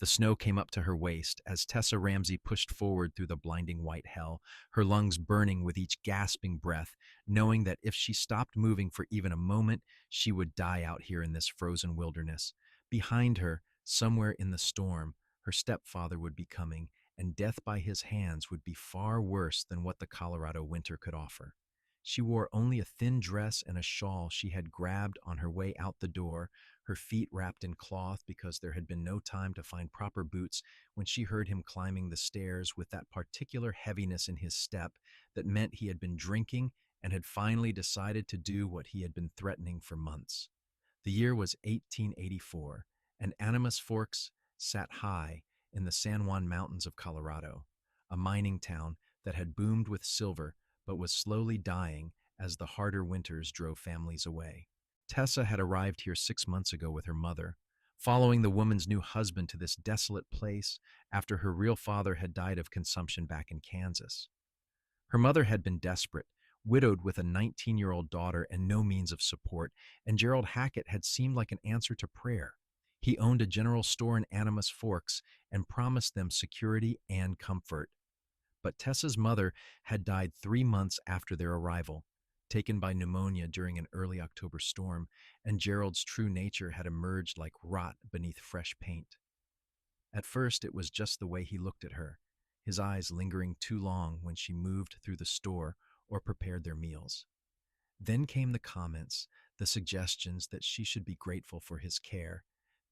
The snow came up to her waist as Tessa Ramsey pushed forward through the blinding white hell, her lungs burning with each gasping breath, knowing that if she stopped moving for even a moment, she would die out here in this frozen wilderness. Behind her, somewhere in the storm, her stepfather would be coming, and death by his hands would be far worse than what the Colorado winter could offer. She wore only a thin dress and a shawl she had grabbed on her way out the door, her feet wrapped in cloth because there had been no time to find proper boots when she heard him climbing the stairs with that particular heaviness in his step that meant he had been drinking and had finally decided to do what he had been threatening for months. The year was 1884, and Animas Forks sat high in the San Juan Mountains of Colorado, a mining town that had boomed with silver but was slowly dying as the harder winters drove families away. Tessa had arrived here 6 months ago with her mother, following the woman's new husband to this desolate place after her real father had died of consumption back in Kansas. Her mother had been desperate, widowed with a 19-year-old daughter and no means of support, and Gerald Hackett had seemed like an answer to prayer. He owned a general store in Animas Forks and promised them security and comfort. But Tessa's mother had died 3 months after their arrival, taken by pneumonia during an early October storm, and Gerald's true nature had emerged like rot beneath fresh paint. At first, it was just the way he looked at her, his eyes lingering too long when she moved through the store or prepared their meals. Then came the comments, the suggestions that she should be grateful for his care,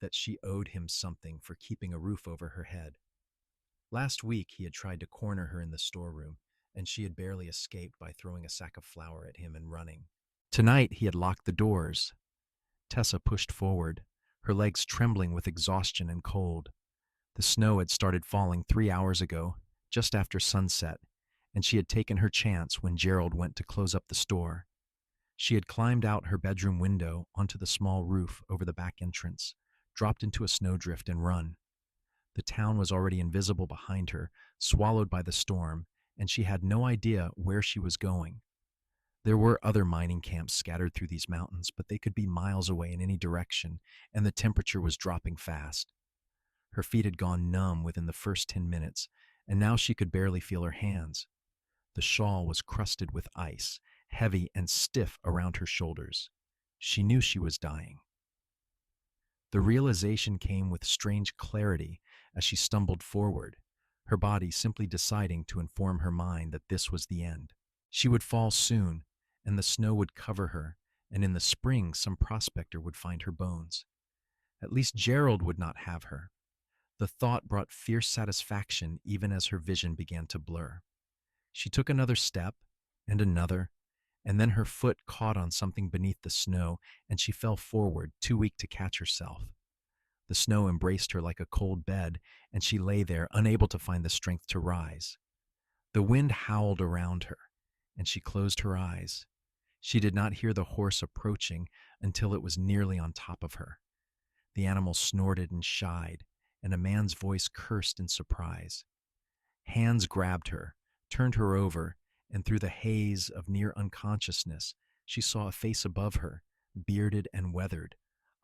that she owed him something for keeping a roof over her head. Last week, he had tried to corner her in the storeroom, and she had barely escaped by throwing a sack of flour at him and running. Tonight, he had locked the doors. Tessa pushed forward, her legs trembling with exhaustion and cold. The snow had started falling 3 hours ago, just after sunset, and she had taken her chance when Gerald went to close up the store. She had climbed out her bedroom window onto the small roof over the back entrance, dropped into a snowdrift, and run. The town was already invisible behind her, swallowed by the storm, and she had no idea where she was going. There were other mining camps scattered through these mountains, but they could be miles away in any direction, and the temperature was dropping fast. Her feet had gone numb within the first 10 minutes, and now she could barely feel her hands. The shawl was crusted with ice, heavy and stiff around her shoulders. She knew she was dying. The realization came with strange clarity as she stumbled forward, her body simply deciding to inform her mind that this was the end. She would fall soon, and the snow would cover her, and in the spring some prospector would find her bones. At least Gerald would not have her. The thought brought fierce satisfaction even as her vision began to blur. She took another step, and another, and then her foot caught on something beneath the snow, and she fell forward, too weak to catch herself. The snow embraced her like a cold bed, and she lay there, unable to find the strength to rise. The wind howled around her, and she closed her eyes. She did not hear the horse approaching until it was nearly on top of her. The animal snorted and shied, and a man's voice cursed in surprise. Hands grabbed her, turned her over, and through the haze of near unconsciousness, she saw a face above her, bearded and weathered,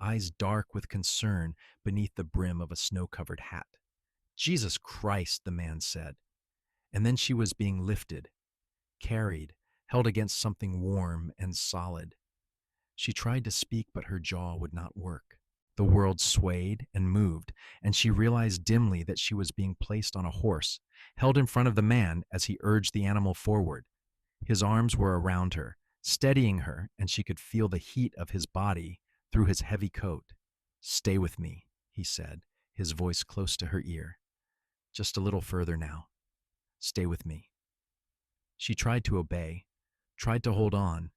eyes dark with concern beneath the brim of a snow-covered hat. "Jesus Christ," the man said. And then she was being lifted, carried, held against something warm and solid. She tried to speak, but her jaw would not work. The world swayed and moved, and she realized dimly that she was being placed on a horse, held in front of the man as he urged the animal forward. His arms were around her, steadying her, and she could feel the heat of his body through his heavy coat. "Stay with me," he said, his voice close to her ear. "Just a little further now. Stay with me." She tried to obey, tried to hold on,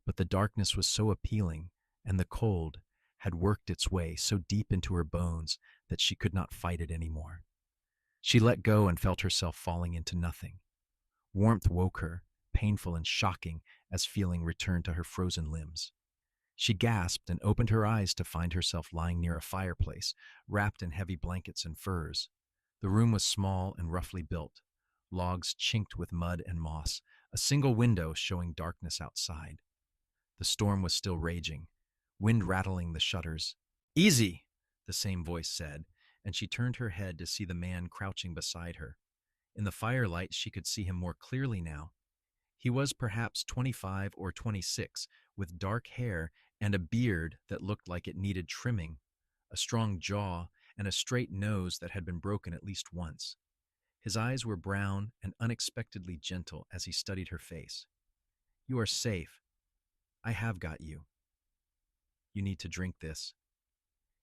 but the darkness was so appealing, and the cold had worked its way so deep into her bones that she could not fight it anymore. She let go and felt herself falling into nothing. Warmth woke her, painful and shocking as feeling returned to her frozen limbs. She gasped and opened her eyes to find herself lying near a fireplace, wrapped in heavy blankets and furs. The room was small and roughly built, logs chinked with mud and moss, a single window showing darkness outside. The storm was still raging, wind rattling the shutters. "Easy," the same voice said, and she turned her head to see the man crouching beside her. In the firelight, she could see him more clearly now. He was perhaps 25 or 26, with dark hair and a beard that looked like it needed trimming, a strong jaw, and a straight nose that had been broken at least once. His eyes were brown and unexpectedly gentle as he studied her face. "You are safe. I have got you. You need to drink this."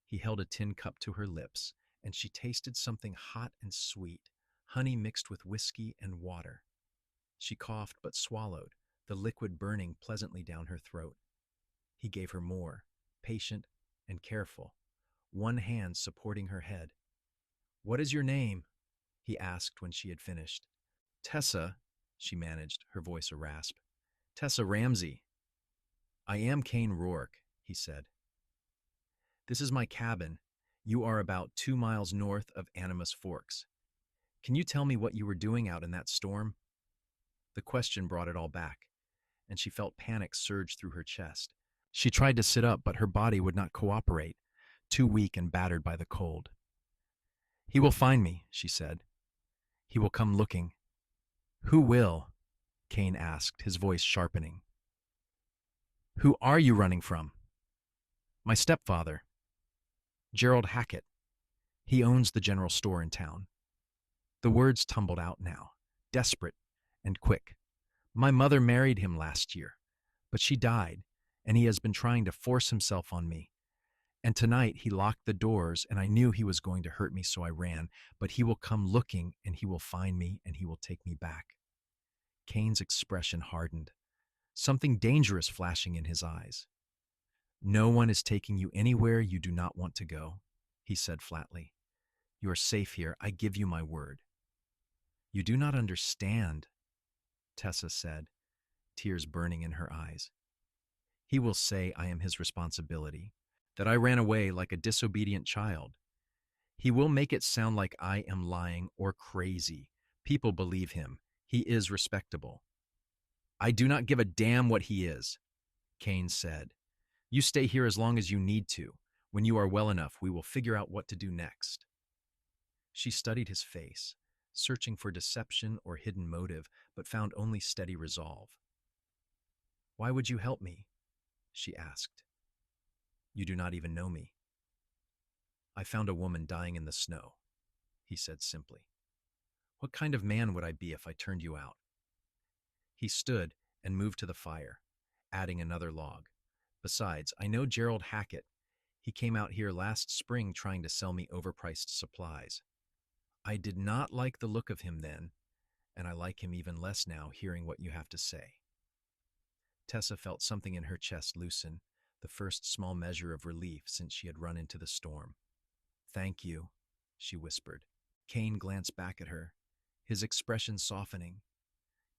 He held a tin cup to her lips, and she tasted something hot and sweet, honey mixed with whiskey and water. She coughed but swallowed, the liquid burning pleasantly down her throat. He gave her more, patient and careful, one hand supporting her head. "What is your name?" he asked when she had finished. "Tessa," she managed, her voice a rasp. "Tessa Ramsey." "I am Kane Rourke," he said. "This is my cabin. You are about 2 miles north of Animus Forks. Can you tell me what you were doing out in that storm?" The question brought it all back, and she felt panic surge through her chest. She tried to sit up, but her body would not cooperate, too weak and battered by the cold. "He will find me," she said. "He will come looking." "Who will?" Kane asked, his voice sharpening. "Who are you running from?" "My stepfather, Gerald Hackett. He owns the general store in town." The words tumbled out now, desperate and quick. "My mother married him last year, but she died, and he has been trying to force himself on me. And tonight he locked the doors, and I knew he was going to hurt me, so I ran. But he will come looking, and he will find me, and he will take me back." Kane's expression hardened, something dangerous flashing in his eyes. "No one is taking you anywhere you do not want to go," he said flatly. "You are safe here. I give you my word." "You do not understand," Tessa said, tears burning in her eyes. "He will say I am his responsibility, that I ran away like a disobedient child. He will make it sound like I am lying or crazy. People believe him. He is respectable." "I do not give a damn what he is," Kane said. "You stay here as long as you need to. When you are well enough, we will figure out what to do next." She studied his face, searching for deception or hidden motive, but found only steady resolve. "Why would you help me?" she asked. "You do not even know me." "I found a woman dying in the snow," he said simply. "What kind of man would I be if I turned you out?" He stood and moved to the fire, adding another log. "Besides, I know Gerald Hackett. He came out here last spring trying to sell me overpriced supplies. I did not like the look of him then, and I like him even less now hearing what you have to say." Tessa felt something in her chest loosen, the first small measure of relief since she had run into the storm. "Thank you," she whispered. Kane glanced back at her, his expression softening.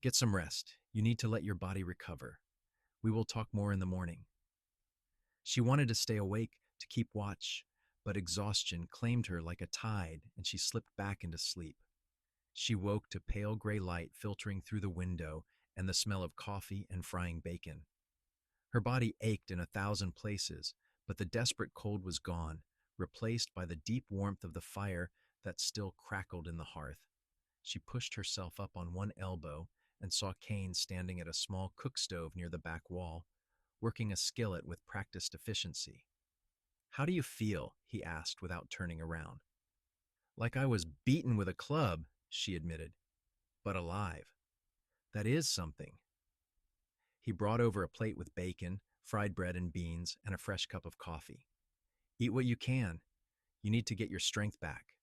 "Get some rest. You need to let your body recover. We will talk more in the morning." She wanted to stay awake, to keep watch, but exhaustion claimed her like a tide, and she slipped back into sleep. She woke to pale gray light filtering through the window and the smell of coffee and frying bacon. Her body ached in 1,000 places, but the desperate cold was gone, replaced by the deep warmth of the fire that still crackled in the hearth. She pushed herself up on one elbow and saw Kane standing at a small cook stove near the back wall, working a skillet with practiced efficiency. "How do you feel?" he asked without turning around. "Like I was beaten with a club," she admitted, "but alive. That is something." He brought over a plate with bacon, fried bread and beans, and a fresh cup of coffee. "Eat what you can. You need to get your strength back."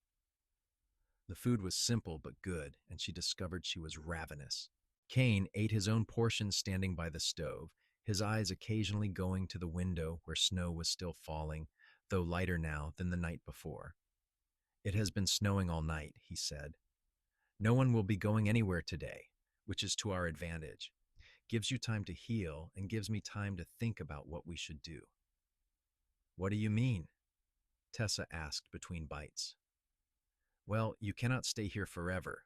The food was simple but good, and she discovered she was ravenous. Kane ate his own portion standing by the stove, his eyes occasionally going to the window where snow was still falling, though lighter now than the night before. "It has been snowing all night," he said. "No one will be going anywhere today, which is to our advantage. Gives you time to heal and gives me time to think about what we should do." "What do you mean?" Tessa asked between bites. "Well, you cannot stay here forever,"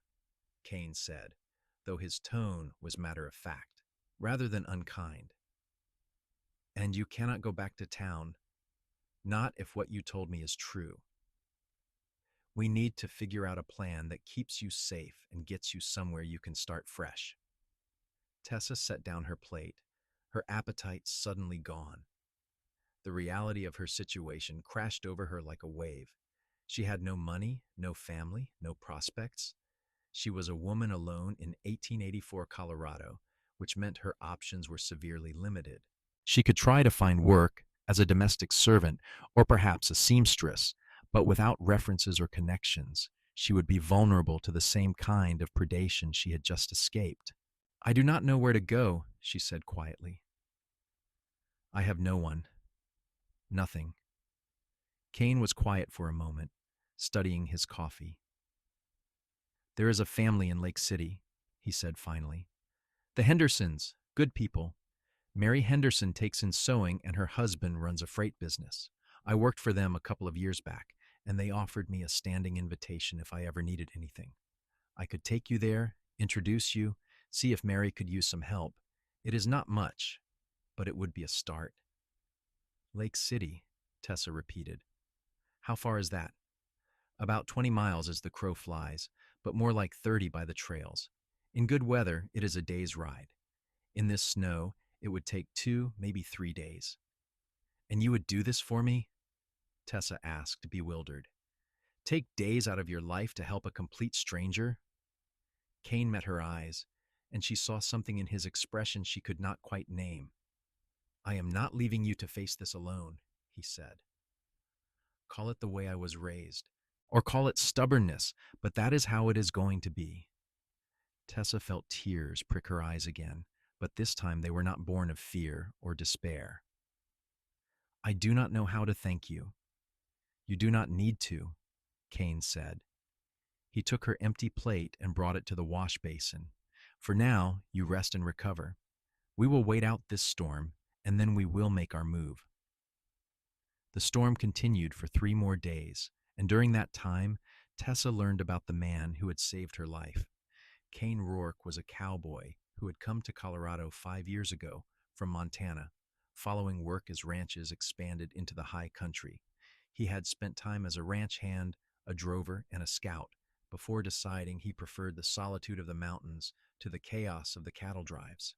Kane said, though his tone was matter-of-fact, rather than unkind. "And you cannot go back to town, not if what you told me is true." We need to figure out a plan that keeps you safe and gets you somewhere you can start fresh. Tessa set down her plate, her appetite suddenly gone. The reality of her situation crashed over her like a wave. She had no money, no family, no prospects. She was a woman alone in 1884 Colorado, which meant her options were severely limited. She could try to find work as a domestic servant or perhaps a seamstress, but without references or connections, she would be vulnerable to the same kind of predation she had just escaped. I do not know where to go, she said quietly. I have no one. Nothing. Kane was quiet for a moment, studying his coffee. There is a family in Lake City, he said finally. The Hendersons, good people. Mary Henderson takes in sewing and her husband runs a freight business. I worked for them a couple of years back, and they offered me a standing invitation if I ever needed anything. I could take you there, introduce you, see if Mary could use some help. It is not much, but it would be a start. Lake City, Tessa repeated. How far is that? About 20 miles as the crow flies, but more like 30 by the trails. In good weather, it is a day's ride. In this snow, it would take 2, maybe 3 days. And you would do this for me? Tessa asked, bewildered. Take days out of your life to help a complete stranger? Kane met her eyes, and she saw something in his expression she could not quite name. I am not leaving you to face this alone, he said. Call it the way I was raised, or call it stubbornness, but that is how it is going to be. Tessa felt tears prick her eyes again, but this time they were not born of fear or despair. I do not know how to thank you. You do not need to, Kane said. He took her empty plate and brought it to the wash basin. For now, you rest and recover. We will wait out this storm, and then we will make our move. The storm continued for 3 more days, and during that time, Tessa learned about the man who had saved her life. Kane Rourke was a cowboy who had come to Colorado 5 years ago from Montana, following work as ranches expanded into the high country. He had spent time as a ranch hand, a drover, and a scout before deciding he preferred the solitude of the mountains to the chaos of the cattle drives.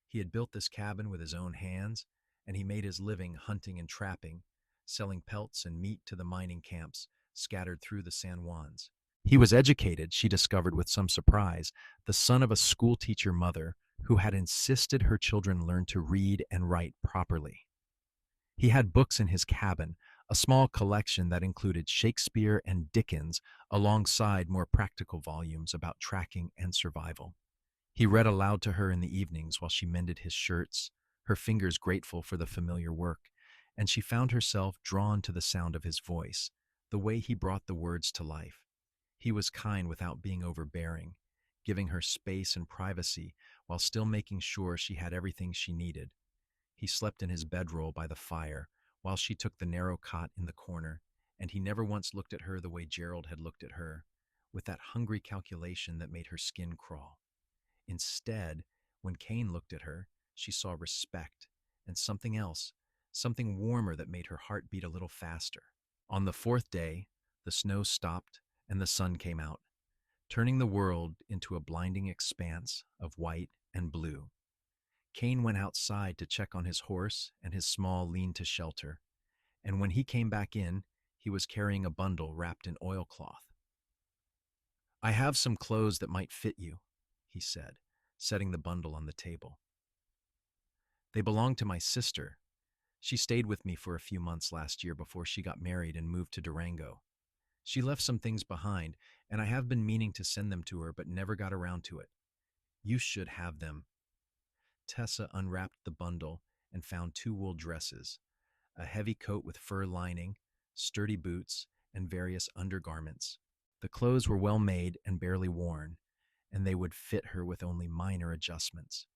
He had built this cabin with his own hands, and he made his living hunting and trapping, selling pelts and meat to the mining camps scattered through the San Juans. He was educated, she discovered with some surprise, the son of a schoolteacher mother who had insisted her children learn to read and write properly. He had books in his cabin, a small collection that included Shakespeare and Dickens, alongside more practical volumes about tracking and survival. He read aloud to her in the evenings while she mended his shirts, her fingers grateful for the familiar work, and she found herself drawn to the sound of his voice, the way he brought the words to life. He was kind without being overbearing, giving her space and privacy while still making sure she had everything she needed. He slept in his bedroll by the fire while she took the narrow cot in the corner, and he never once looked at her the way Gerald had looked at her, with that hungry calculation that made her skin crawl. Instead, when Kane looked at her, she saw respect and something else, something warmer that made her heart beat a little faster. On the 4th day, the snow stopped and the sun came out, turning the world into a blinding expanse of white and blue. Kane went outside to check on his horse and his small lean-to shelter, and when he came back in, he was carrying a bundle wrapped in oilcloth. I have some clothes that might fit you, he said, setting the bundle on the table. They belong to my sister. She stayed with me for a few months last year before she got married and moved to Durango. She left some things behind, and I have been meaning to send them to her but never got around to it. You should have them. Tessa unwrapped the bundle and found 2 wool dresses, a heavy coat with fur lining, sturdy boots, and various undergarments. The clothes were well made and barely worn, and they would fit her with only minor adjustments.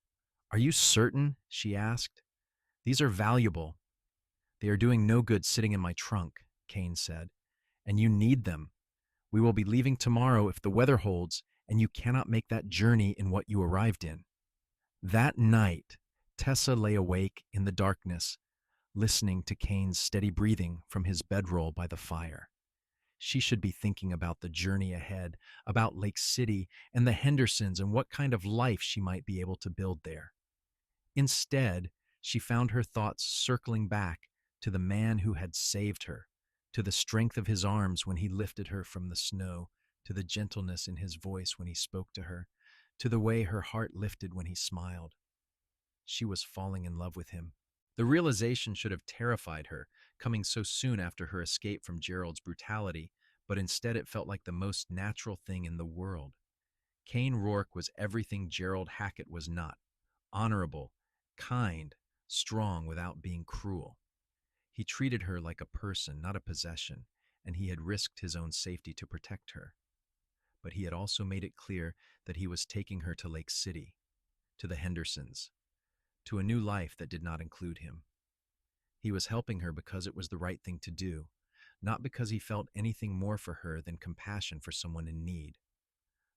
Are you certain? She asked. These are valuable. They are doing no good sitting in my trunk, Kane said, and you need them. We will be leaving tomorrow if the weather holds, and you cannot make that journey in what you arrived in. That night, Tessa lay awake in the darkness, listening to Kane's steady breathing from his bedroll by the fire. She should be thinking about the journey ahead, about Lake City and the Hendersons and what kind of life she might be able to build there. Instead, she found her thoughts circling back to the man who had saved her, to the strength of his arms when he lifted her from the snow, to the gentleness in his voice when he spoke to her, to the way her heart lifted when he smiled. She was falling in love with him. The realization should have terrified her, coming so soon after her escape from Gerald's brutality, but instead it felt like the most natural thing in the world. Kane Rourke was everything Gerald Hackett was not: honorable, kind, strong without being cruel. He treated her like a person, not a possession, and he had risked his own safety to protect her. But he had also made it clear that he was taking her to Lake City, to the Hendersons, to a new life that did not include him. He was helping her because it was the right thing to do, not because he felt anything more for her than compassion for someone in need.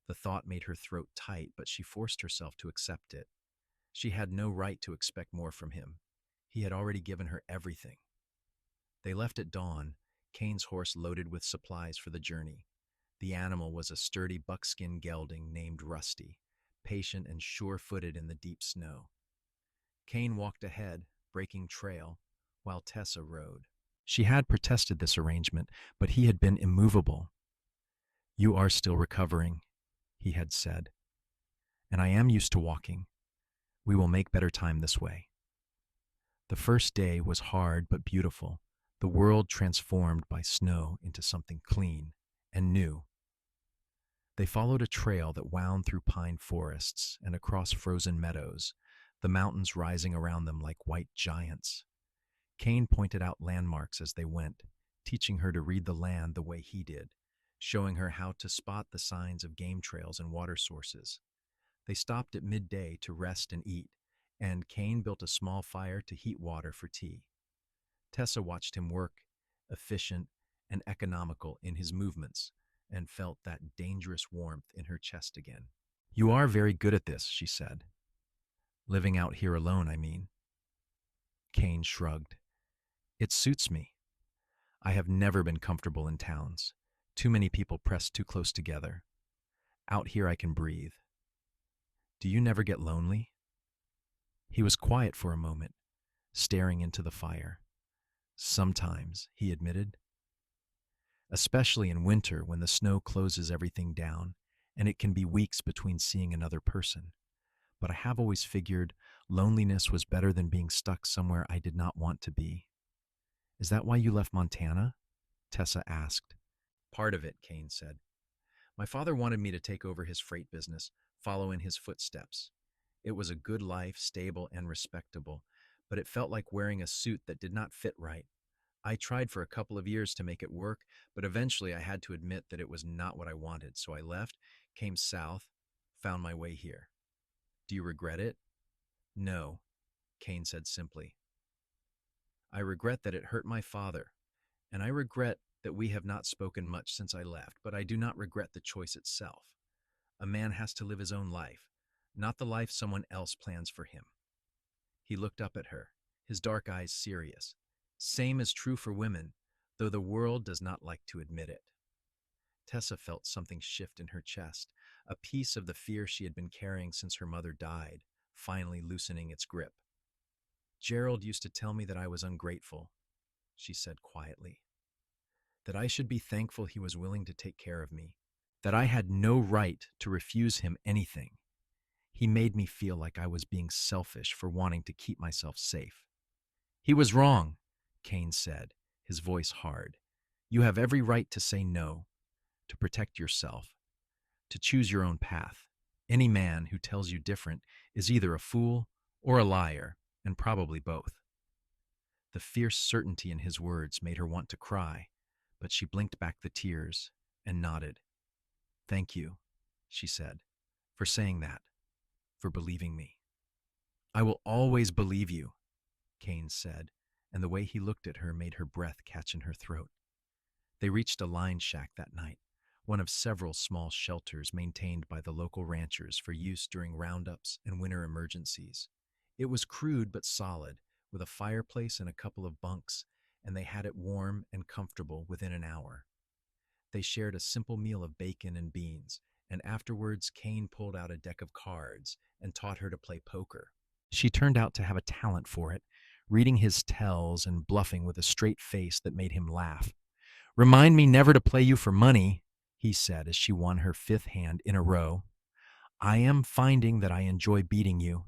The thought made her throat tight, but she forced herself to accept it. She had no right to expect more from him. He had already given her everything. They left at dawn, Kane's horse loaded with supplies for the journey. The animal was a sturdy buckskin gelding named Rusty, patient and sure-footed in the deep snow. Kane walked ahead, breaking trail, while Tessa rode. She had protested this arrangement, but he had been immovable. "You are still recovering," he had said, "and I am used to walking. We will make better time this way." The first day was hard but beautiful, the world transformed by snow into something clean and new. They followed a trail that wound through pine forests and across frozen meadows, the mountains rising around them like white giants. Kane pointed out landmarks as they went, teaching her to read the land the way he did, showing her how to spot the signs of game trails and water sources. They stopped at midday to rest and eat, and Kane built a small fire to heat water for tea. Tessa watched him work, efficient and economical in his movements, and felt that dangerous warmth in her chest again. "You are very good at this," she said. "Living out here alone, I mean." Kane shrugged. "It suits me. I have never been comfortable in towns. Too many people pressed too close together. Out here I can breathe." "Do you never get lonely?" He was quiet for a moment, staring into the fire. "Sometimes," he admitted. "Especially in winter when the snow closes everything down, and it can be weeks between seeing another person. But I have always figured loneliness was better than being stuck somewhere I did not want to be." "Is that why you left Montana?" Tessa asked. "Part of it," Kane said. "My father wanted me to take over his freight business, follow in his footsteps. It was a good life, stable and respectable, but it felt like wearing a suit that did not fit right. I tried for a couple of years to make it work, but eventually I had to admit that it was not what I wanted, so I left, came south, found my way here." "Do you regret it?" "No," Kane said simply. "I regret that it hurt my father, and I regret that we have not spoken much since I left, but I do not regret the choice itself. A man has to live his own life, not the life someone else plans for him." He looked up at her, his dark eyes serious. "Same is true for women, though the world does not like to admit it." Tessa felt something shift in her chest, a piece of the fear she had been carrying since her mother died, finally loosening its grip. "Gerald used to tell me that I was ungrateful," she said quietly. "That I should be thankful he was willing to take care of me. That I had no right to refuse him anything. He made me feel like I was being selfish for wanting to keep myself safe." "He was wrong," Kane said, his voice hard. "You have every right to say no, to protect yourself, to choose your own path. Any man who tells you different is either a fool or a liar, and probably both." The fierce certainty in his words made her want to cry, but she blinked back the tears and nodded. "Thank you," she said, "for saying that, for believing me." "I will always believe you," Kane said, and the way he looked at her made her breath catch in her throat. They reached a line shack that night, one of several small shelters maintained by the local ranchers for use during roundups and winter emergencies. It was crude but solid, with a fireplace and a couple of bunks, and they had it warm and comfortable within an hour. They shared a simple meal of bacon and beans, and afterwards Kane pulled out a deck of cards and taught her to play poker. She turned out to have a talent for it, reading his tells and bluffing with a straight face that made him laugh. "Remind me never to play you for money," he said as she won her fifth hand in a row. "I am finding that I enjoy beating you,"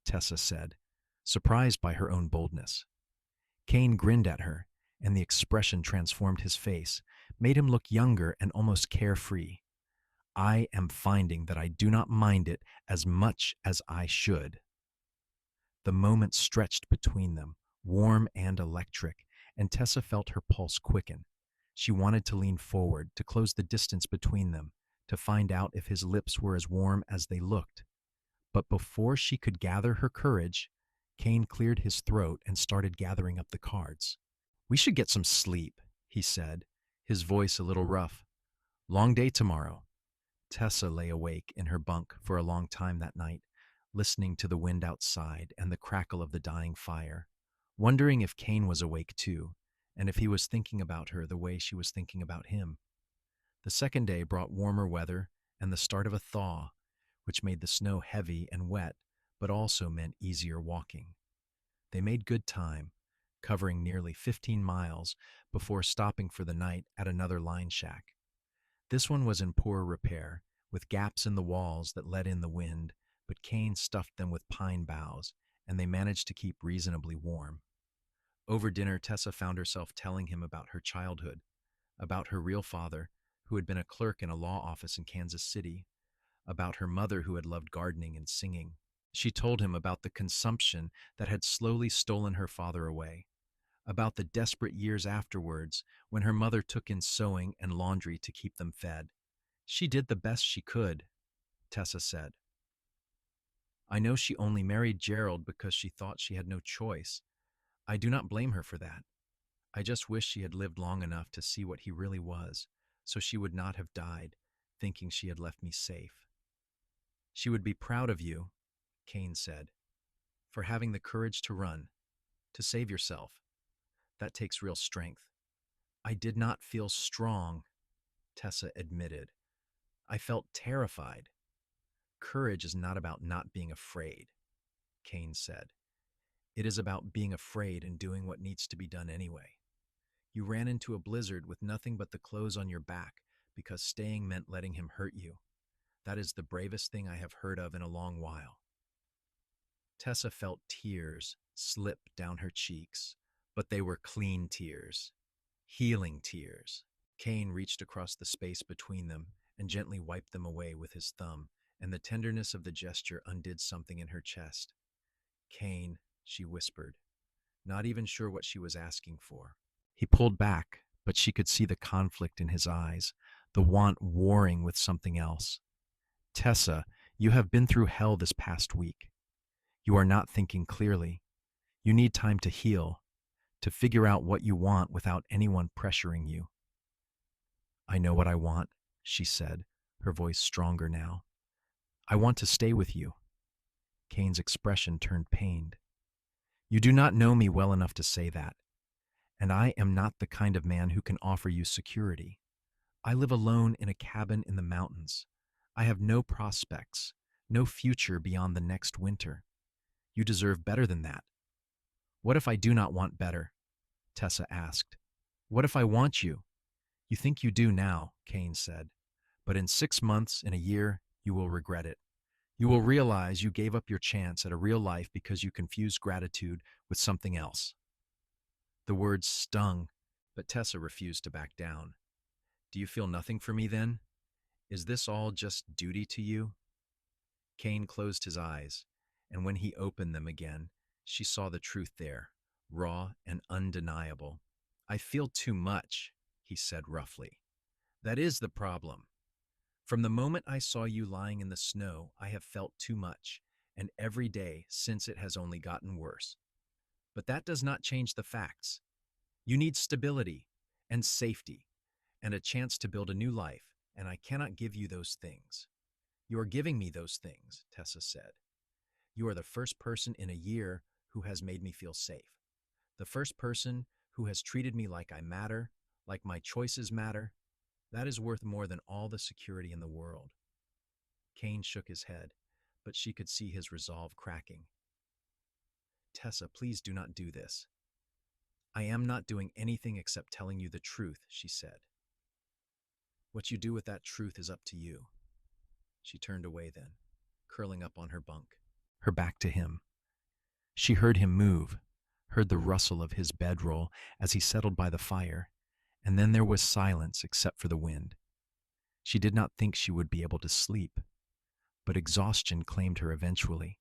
Tessa said, surprised by her own boldness. Kane grinned at her, and the expression transformed his face, made him look younger and almost carefree. "I am finding that I do not mind it as much as I should." The moment stretched between them, warm and electric, and Tessa felt her pulse quicken. She wanted to lean forward, to close the distance between them, to find out if his lips were as warm as they looked. But before she could gather her courage, Kane cleared his throat and started gathering up the cards. "We should get some sleep," he said, his voice a little rough. "Long day tomorrow." Tessa lay awake in her bunk for a long time that night, listening to the wind outside and the crackle of the dying fire, wondering if Kane was awake too, and if he was thinking about her the way she was thinking about him. The second day brought warmer weather and the start of a thaw, which made the snow heavy and wet, but also meant easier walking. They made good time, covering nearly 15 miles before stopping for the night at another line shack. This one was in poor repair, with gaps in the walls that let in the wind, but Kane stuffed them with pine boughs, and they managed to keep reasonably warm. Over dinner, Tessa found herself telling him about her childhood, about her real father, who had been a clerk in a law office in Kansas City, about her mother who had loved gardening and singing. She told him about the consumption that had slowly stolen her father away, about the desperate years afterwards when her mother took in sewing and laundry to keep them fed. "She did the best she could," Tessa said. "I know she only married Gerald because she thought she had no choice. I do not blame her for that. I just wish she had lived long enough to see what he really was, so she would not have died, thinking she had left me safe." "She would be proud of you," Kane said, "for having the courage to run, to save yourself. That takes real strength." "I did not feel strong," Tessa admitted. "I felt terrified." "Courage is not about not being afraid," Kane said. "It is about being afraid and doing what needs to be done anyway. You ran into a blizzard with nothing but the clothes on your back because staying meant letting him hurt you. That is the bravest thing I have heard of in a long while." Tessa felt tears slip down her cheeks, but they were clean tears, healing tears. Kane reached across the space between them and gently wiped them away with his thumb, and the tenderness of the gesture undid something in her chest. "Kane," she whispered, not even sure what she was asking for. He pulled back, but she could see the conflict in his eyes, the want warring with something else. "Tessa, you have been through hell this past week. You are not thinking clearly. You need time to heal, to figure out what you want without anyone pressuring you." "I know what I want," she said, her voice stronger now. "I want to stay with you." Kane's expression turned pained. "You do not know me well enough to say that, and I am not the kind of man who can offer you security. I live alone in a cabin in the mountains. I have no prospects, no future beyond the next winter. You deserve better than that." "What if I do not want better?" Tessa asked. "What if I want you?" "You think you do now," Kane said, "but in 6 months, in a year, you will regret it. You will realize you gave up your chance at a real life because you confused gratitude with something else." The words stung, but Tessa refused to back down. "Do you feel nothing for me then? Is this all just duty to you?" Kane closed his eyes, and when he opened them again, she saw the truth there, raw and undeniable. "I feel too much," he said roughly. "That is the problem. From the moment I saw you lying in the snow, I have felt too much, and every day since it has only gotten worse. But that does not change the facts. You need stability and safety and a chance to build a new life, and I cannot give you those things." "You are giving me those things," Tessa said. "You are the first person in a year who has made me feel safe. The first person who has treated me like I matter, like my choices matter." That is worth more than all the security in the world. Kane shook his head, but she could see his resolve cracking. Tessa, please do not do this. I am not doing anything except telling you the truth, she said. What you do with that truth is up to you. She turned away then, curling up on her bunk, her back to him. She heard him move, heard the rustle of his bedroll as he settled by the fire, and then there was silence except for the wind. She did not think she would be able to sleep, but exhaustion claimed her eventually,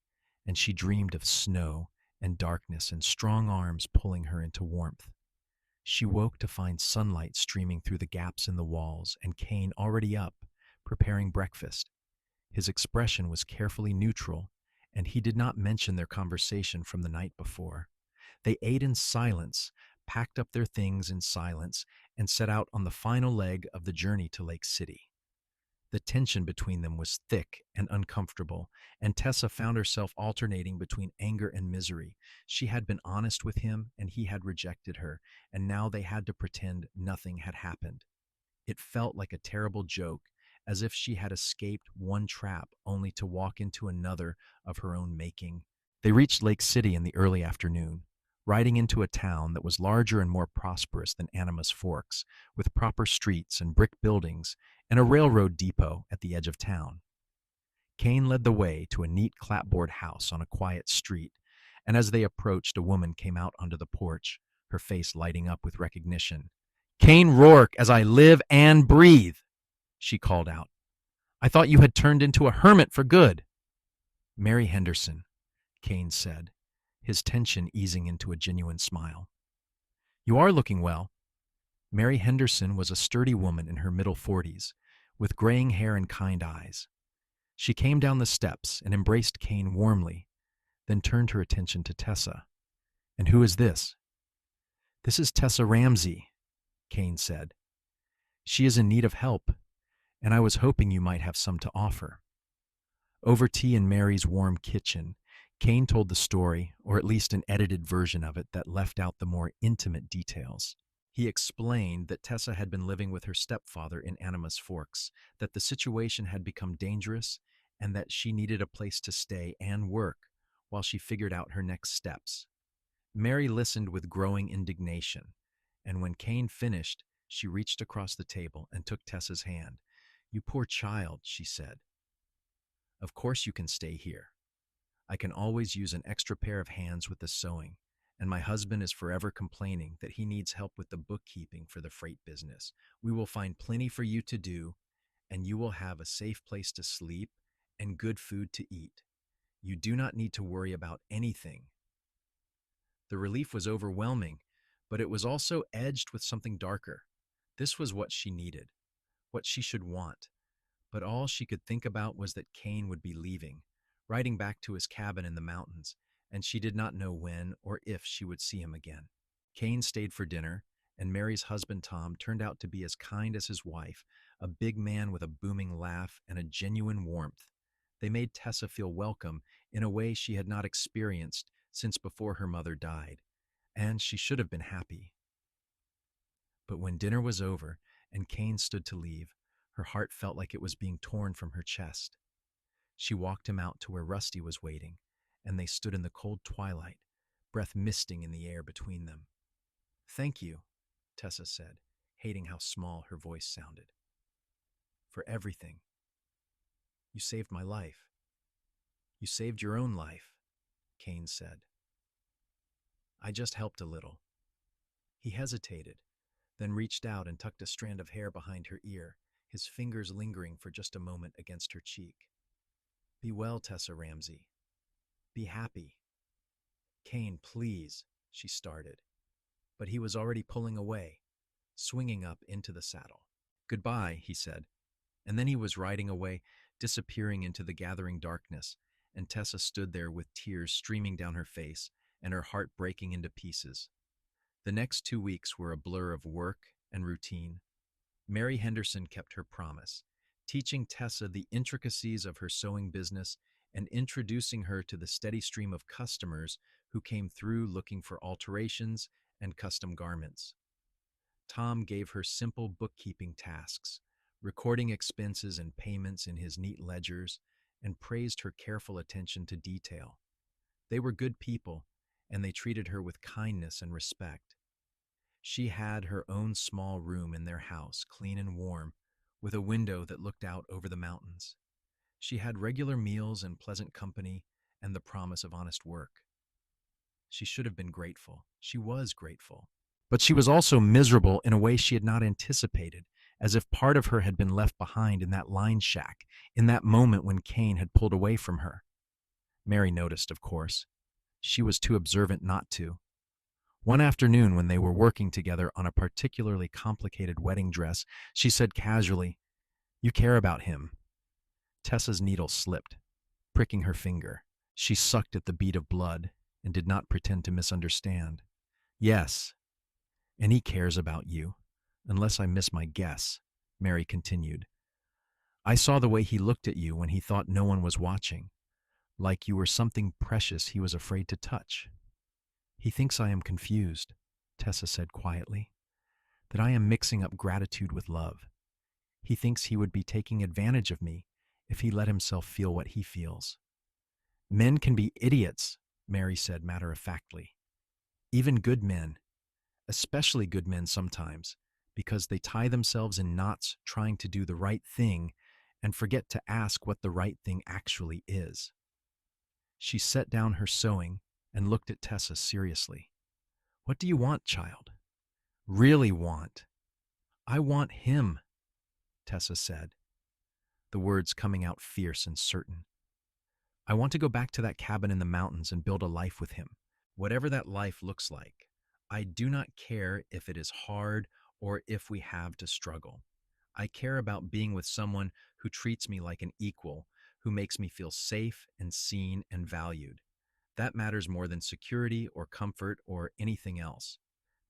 and she dreamed of snow and darkness and strong arms pulling her into warmth. She woke to find sunlight streaming through the gaps in the walls and Kane already up, preparing breakfast. His expression was carefully neutral, and he did not mention their conversation from the night before. They ate in silence, packed up their things in silence, and set out on the final leg of the journey to Lake City. The tension between them was thick and uncomfortable, and Tessa found herself alternating between anger and misery. She had been honest with him, and he had rejected her, and now they had to pretend nothing had happened. It felt like a terrible joke, as if she had escaped one trap only to walk into another of her own making. They reached Lake City in the early afternoon, riding into a town that was larger and more prosperous than Animas Forks, with proper streets and brick buildings and a railroad depot at the edge of town. Kane led the way to a neat clapboard house on a quiet street, and as they approached, a woman came out onto the porch, her face lighting up with recognition. Kane Rourke, as I live and breathe, she called out. I thought you had turned into a hermit for good. Mary Henderson, Kane said, his tension easing into a genuine smile. You are looking well. Mary Henderson was a sturdy woman in her middle 40s, with graying hair and kind eyes. She came down the steps and embraced Kane warmly, then turned her attention to Tessa. And who is this? This is Tessa Ramsey, Kane said. She is in need of help, and I was hoping you might have some to offer. Over tea in Mary's warm kitchen, Kane told the story, or at least an edited version of it that left out the more intimate details. He explained that Tessa had been living with her stepfather in Animas Forks, that the situation had become dangerous, and that she needed a place to stay and work while she figured out her next steps. Mary listened with growing indignation, and when Kane finished, she reached across the table and took Tessa's hand. You poor child, she said. Of course you can stay here. I can always use an extra pair of hands with the sewing, and my husband is forever complaining that he needs help with the bookkeeping for the freight business. We will find plenty for you to do, and you will have a safe place to sleep and good food to eat. You do not need to worry about anything. The relief was overwhelming, but it was also edged with something darker. This was what she needed, what she should want, but all she could think about was that Kane would be leaving, riding back to his cabin in the mountains, and she did not know when or if she would see him again. Kane stayed for dinner, and Mary's husband Tom turned out to be as kind as his wife, a big man with a booming laugh and a genuine warmth. They made Tessa feel welcome in a way she had not experienced since before her mother died, and she should have been happy. But when dinner was over and Kane stood to leave, her heart felt like it was being torn from her chest. She walked him out to where Rusty was waiting, and they stood in the cold twilight, breath misting in the air between them. Thank you, Tessa said, hating how small her voice sounded. For everything. You saved my life. You saved your own life, Kane said. I just helped a little. He hesitated, then reached out and tucked a strand of hair behind her ear, his fingers lingering for just a moment against her cheek. Be well, Tessa Ramsey. Be happy. Kane, please, she started. But he was already pulling away, swinging up into the saddle. Goodbye, he said. And then he was riding away, disappearing into the gathering darkness, and Tessa stood there with tears streaming down her face and her heart breaking into pieces. The next 2 weeks were a blur of work and routine. Mary Henderson kept her promise, teaching Tessa the intricacies of her sewing business and introducing her to the steady stream of customers who came through looking for alterations and custom garments. Tom gave her simple bookkeeping tasks, recording expenses and payments in his neat ledgers, and praised her careful attention to detail. They were good people, and they treated her with kindness and respect. She had her own small room in their house, clean and warm, with a window that looked out over the mountains. She had regular meals and pleasant company and the promise of honest work. She should have been grateful. She was grateful. But she was also miserable in a way she had not anticipated, as if part of her had been left behind in that line shack, in that moment when Kane had pulled away from her. Mary noticed, of course. She was too observant not to. One afternoon, when they were working together on a particularly complicated wedding dress, she said casually, "You care about him." Tessa's needle slipped, pricking her finger. She sucked at the bead of blood and did not pretend to misunderstand. "Yes, and he cares about you, unless I miss my guess," Mary continued. "I saw the way he looked at you when he thought no one was watching, like you were something precious he was afraid to touch." "He thinks I am confused," Tessa said quietly, "that I am mixing up gratitude with love. He thinks he would be taking advantage of me if he let himself feel what he feels." "Men can be idiots," Mary said matter-of-factly. "Even good men, especially good men sometimes, because they tie themselves in knots trying to do the right thing and forget to ask what the right thing actually is." She set down her sewing and looked at Tessa seriously. "What do you want, child? Really want?" "I want him," Tessa said, the words coming out fierce and certain. "I want to go back to that cabin in the mountains and build a life with him, whatever that life looks like. I do not care if it is hard or if we have to struggle. I care about being with someone who treats me like an equal, who makes me feel safe and seen and valued. That matters more than security or comfort or anything else."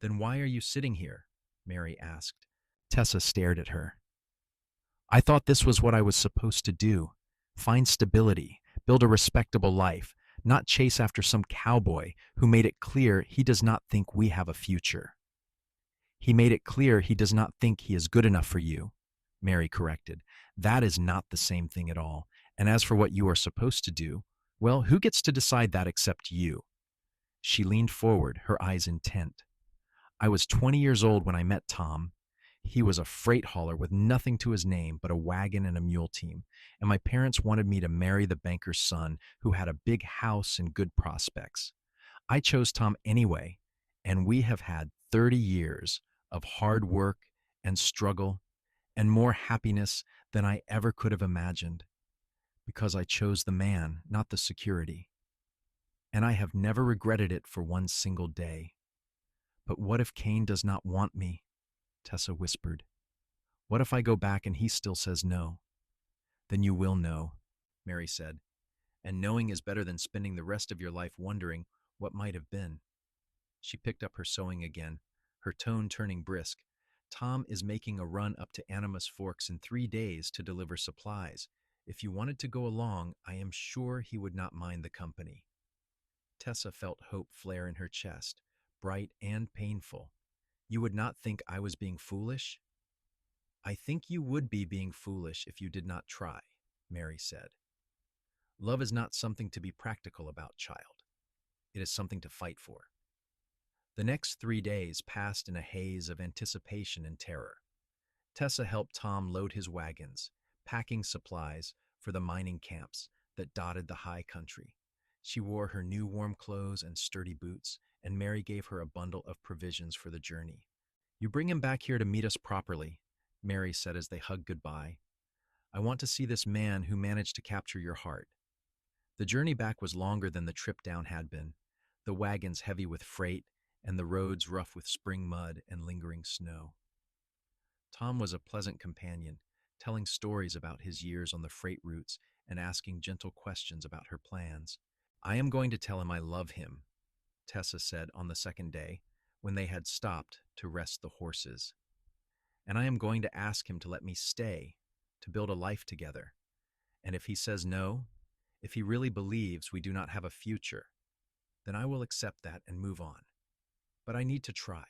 "Then why are you sitting here?" Mary asked. Tessa stared at her. "I thought this was what I was supposed to do. Find stability, build a respectable life, not chase after some cowboy who made it clear he does not think we have a future." "He made it clear he does not think he is good enough for you," Mary corrected. "That is not the same thing at all. And as for what you are supposed to do, well, who gets to decide that except you?" She leaned forward, her eyes intent. "I was 20 years old when I met Tom. He was a freight hauler with nothing to his name but a wagon and a mule team, and my parents wanted me to marry the banker's son who had a big house and good prospects. I chose Tom anyway, and we have had 30 years of hard work and struggle and more happiness than I ever could have imagined, because I chose the man, not the security. And I have never regretted it for one single day. But what if Kane does not want me?" Tessa whispered. "What if I go back and he still says no?" "Then you will know," Mary said. "And knowing is better than spending the rest of your life wondering what might have been." She picked up her sewing again, her tone turning brisk. "Tom is making a run up to Animus Forks in 3 days to deliver supplies. If you wanted to go along, I am sure he would not mind the company." Tessa felt hope flare in her chest, bright and painful. "You would not think I was being foolish?" "I think you would be being foolish if you did not try," Mary said. "Love is not something to be practical about, child. It is something to fight for." The next 3 days passed in a haze of anticipation and terror. Tessa helped Tom load his wagons, packing supplies for the mining camps that dotted the high country. She wore her new warm clothes and sturdy boots, and Mary gave her a bundle of provisions for the journey. "You bring him back here to meet us properly," Mary said as they hugged goodbye. "I want to see this man who managed to capture your heart." The journey back was longer than the trip down had been, the wagons heavy with freight and the roads rough with spring mud and lingering snow. Tom was a pleasant companion, telling stories about his years on the freight routes and asking gentle questions about her plans. "I am going to tell him I love him," Tessa said on the second day, when they had stopped to rest the horses. "And I am going to ask him to let me stay, to build a life together. And if he says no, if he really believes we do not have a future, then I will accept that and move on. But I need to try."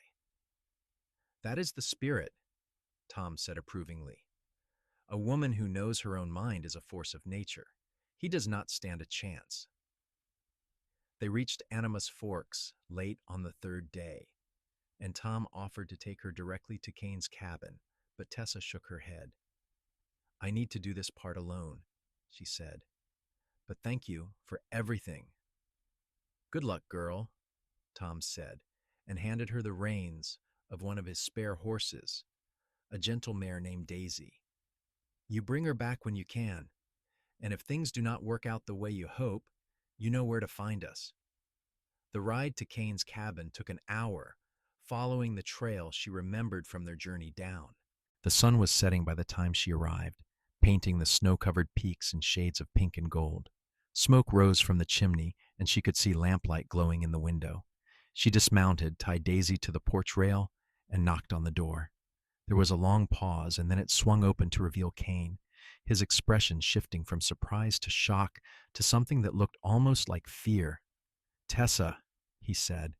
That is the spirit, Tom said approvingly. A woman who knows her own mind is a force of nature. He does not stand a chance. They reached Animus Forks late on the third day, and Tom offered to take her directly to Kane's cabin, but Tessa shook her head. I need to do this part alone, she said, but thank you for everything. Good luck, girl, Tom said, and handed her the reins of one of his spare horses, a gentle mare named Daisy. You bring her back when you can, and if things do not work out the way you hope, you know where to find us. The ride to Kane's cabin took an hour, following the trail she remembered from their journey down. The sun was setting by the time she arrived, painting the snow-covered peaks in shades of pink and gold. Smoke rose from the chimney, and she could see lamplight glowing in the window. She dismounted, tied Daisy to the porch rail, and knocked on the door. There was a long pause, and then it swung open to reveal Kane, his expression shifting from surprise to shock to something that looked almost like fear. Tessa, he said,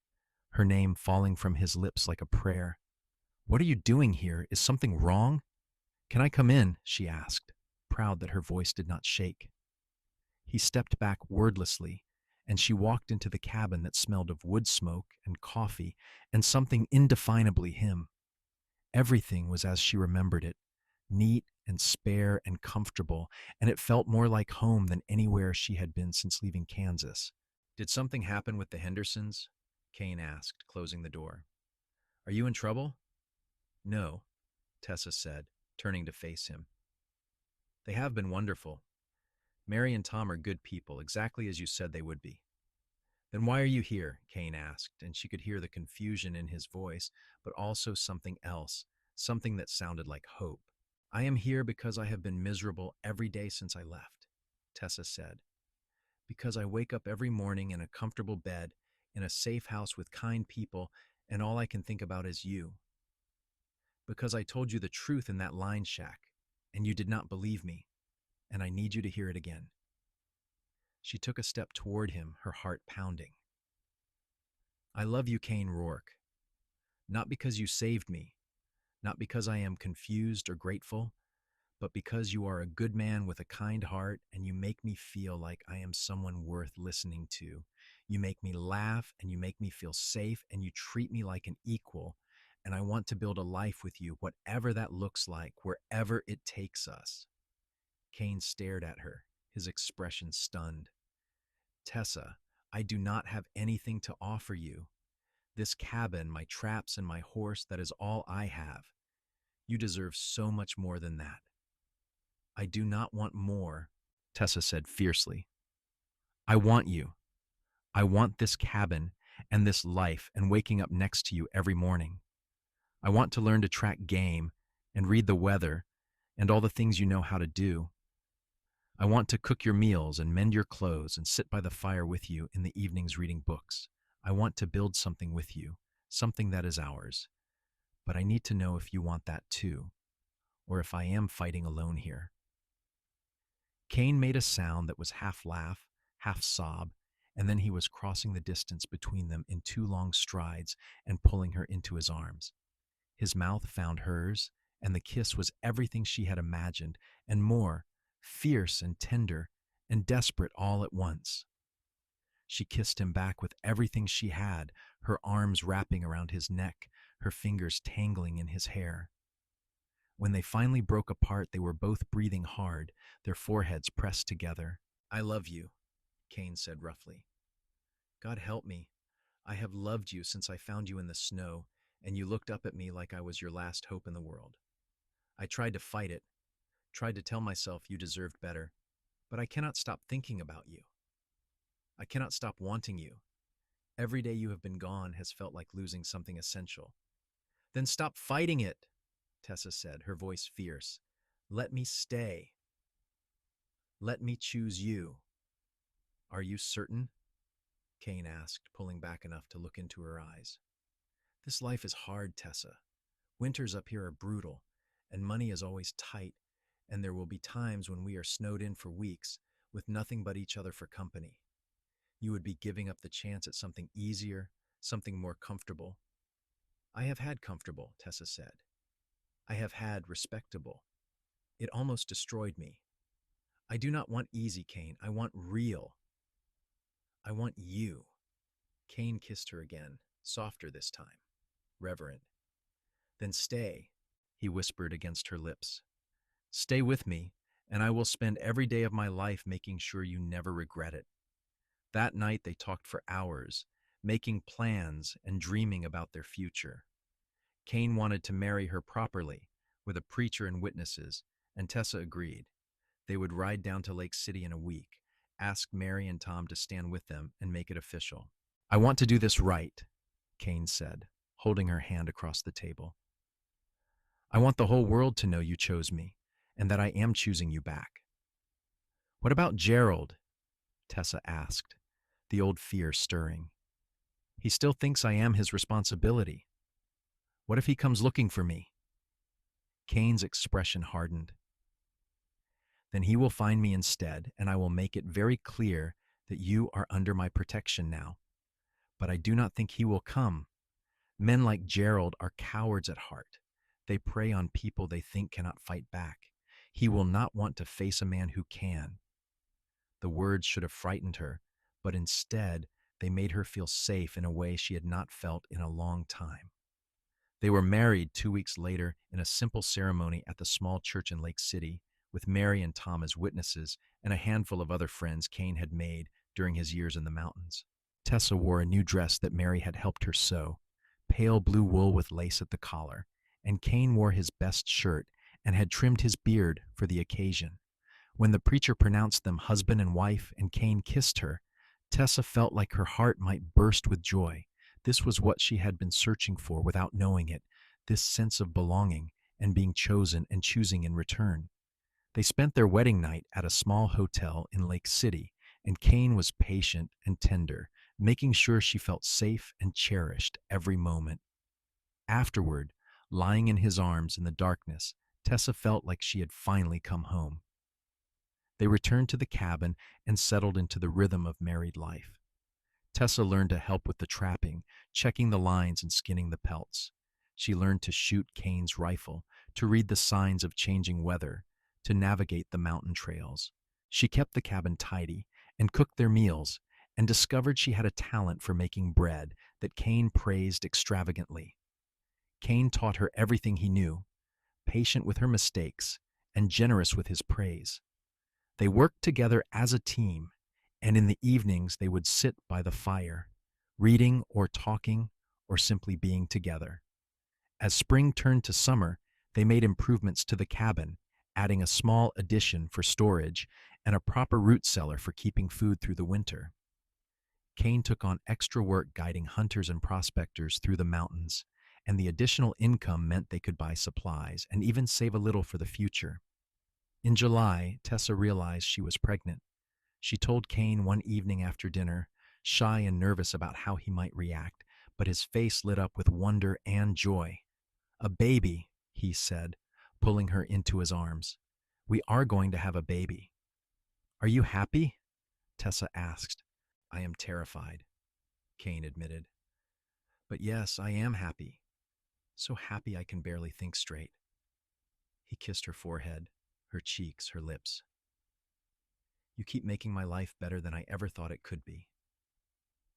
her name falling from his lips like a prayer. What are you doing here? Is something wrong? Can I come in? She asked, proud that her voice did not shake. He stepped back wordlessly, and she walked into the cabin that smelled of wood smoke and coffee and something indefinably him. Everything was as she remembered it, neat and spare and comfortable, and it felt more like home than anywhere she had been since leaving Kansas. Did something happen with the Hendersons? Kane asked, closing the door. Are you in trouble? No, Tessa said, turning to face him. They have been wonderful. Mary and Tom are good people, exactly as you said they would be. Then why are you here? Kane asked, and she could hear the confusion in his voice, but also something else, something that sounded like hope. I am here because I have been miserable every day since I left, Tessa said. Because I wake up every morning in a comfortable bed, in a safe house with kind people, and all I can think about is you. Because I told you the truth in that line shack, and you did not believe me, and I need you to hear it again. She took a step toward him, her heart pounding. I love you, Kane Rourke. Not because you saved me, not because I am confused or grateful, but because you are a good man with a kind heart and you make me feel like I am someone worth listening to. You make me laugh and you make me feel safe and you treat me like an equal, and I want to build a life with you, whatever that looks like, wherever it takes us. Kane stared at her, his expression stunned. Tessa, I do not have anything to offer you. This cabin, my traps, and my horse, that is all I have. You deserve so much more than that. I do not want more, Tessa said fiercely. I want you. I want this cabin and this life and waking up next to you every morning. I want to learn to track game and read the weather and all the things you know how to do. I want to cook your meals and mend your clothes and sit by the fire with you in the evenings reading books. I want to build something with you, something that is ours. But I need to know if you want that too, or if I am fighting alone here. Kane made a sound that was half laugh, half sob, and then he was crossing the distance between them in 2 long strides and pulling her into his arms. His mouth found hers, and the kiss was everything she had imagined, and more, fierce and tender and desperate all at once. She kissed him back with everything she had, her arms wrapping around his neck, her fingers tangling in his hair. When they finally broke apart, they were both breathing hard, their foreheads pressed together. I love you, Kane said roughly. God help me. I have loved you since I found you in the snow, and you looked up at me like I was your last hope in the world. I tried to fight it, tried to tell myself you deserved better, but I cannot stop thinking about you. I cannot stop wanting you. Every day you have been gone has felt like losing something essential. Then stop fighting it, Tessa said, her voice fierce. Let me stay. Let me choose you. Are you certain? Kane asked, pulling back enough to look into her eyes. This life is hard, Tessa. Winters up here are brutal, and money is always tight, and there will be times when we are snowed in for weeks, with nothing but each other for company. You would be giving up the chance at something easier, something more comfortable. I have had comfortable, Tessa said. I have had respectable. It almost destroyed me. I do not want easy, Kane. I want real. I want you. Kane kissed her again, softer this time, reverent. Then stay, he whispered against her lips. Stay with me, and I will spend every day of my life making sure you never regret it. That night they talked for hours, making plans and dreaming about their future. Kane wanted to marry her properly, with a preacher and witnesses, and Tessa agreed. They would ride down to Lake City in a week, ask Mary and Tom to stand with them, and make it official. I want to do this right, Kane said, holding her hand across the table. I want the whole world to know you chose me, and that I am choosing you back. What about Gerald? Tessa asked, the old fear stirring. He still thinks I am his responsibility. What if he comes looking for me? Kane's expression hardened. Then he will find me instead, and I will make it very clear that you are under my protection now. But I do not think he will come. Men like Gerald are cowards at heart. They prey on people they think cannot fight back. He will not want to face a man who can. The words should have frightened her, but instead they made her feel safe in a way she had not felt in a long time. They were married 2 weeks later in a simple ceremony at the small church in Lake City, with Mary and Tom as witnesses and a handful of other friends Kane had made during his years in the mountains. Tessa wore a new dress that Mary had helped her sew, pale blue wool with lace at the collar, and Kane wore his best shirt and had trimmed his beard for the occasion. When the preacher pronounced them husband and wife and Kane kissed her, Tessa felt like her heart might burst with joy. This was what she had been searching for without knowing it, this sense of belonging and being chosen and choosing in return. They spent their wedding night at a small hotel in Lake City, and Kane was patient and tender, making sure she felt safe and cherished every moment. Afterward, lying in his arms in the darkness, Tessa felt like she had finally come home. They returned to the cabin and settled into the rhythm of married life. Tessa learned to help with the trapping, checking the lines and skinning the pelts. She learned to shoot Kane's rifle, to read the signs of changing weather, to navigate the mountain trails. She kept the cabin tidy and cooked their meals, and discovered she had a talent for making bread that Kane praised extravagantly. Kane taught her everything he knew, patient with her mistakes and generous with his praise. They worked together as a team, and in the evenings they would sit by the fire, reading or talking or simply being together. As spring turned to summer, they made improvements to the cabin, adding a small addition for storage and a proper root cellar for keeping food through the winter. Kane took on extra work guiding hunters and prospectors through the mountains, and the additional income meant they could buy supplies and even save a little for the future. In July, Tessa realized she was pregnant. She told Kane one evening after dinner, shy and nervous about how he might react, but his face lit up with wonder and joy. "A baby," he said, pulling her into his arms. "We are going to have a baby." "Are you happy?" Tessa asked. "I am terrified," Kane admitted. "But yes, I am happy. So happy I can barely think straight." He kissed her forehead, her cheeks, her lips. "You keep making my life better than I ever thought it could be."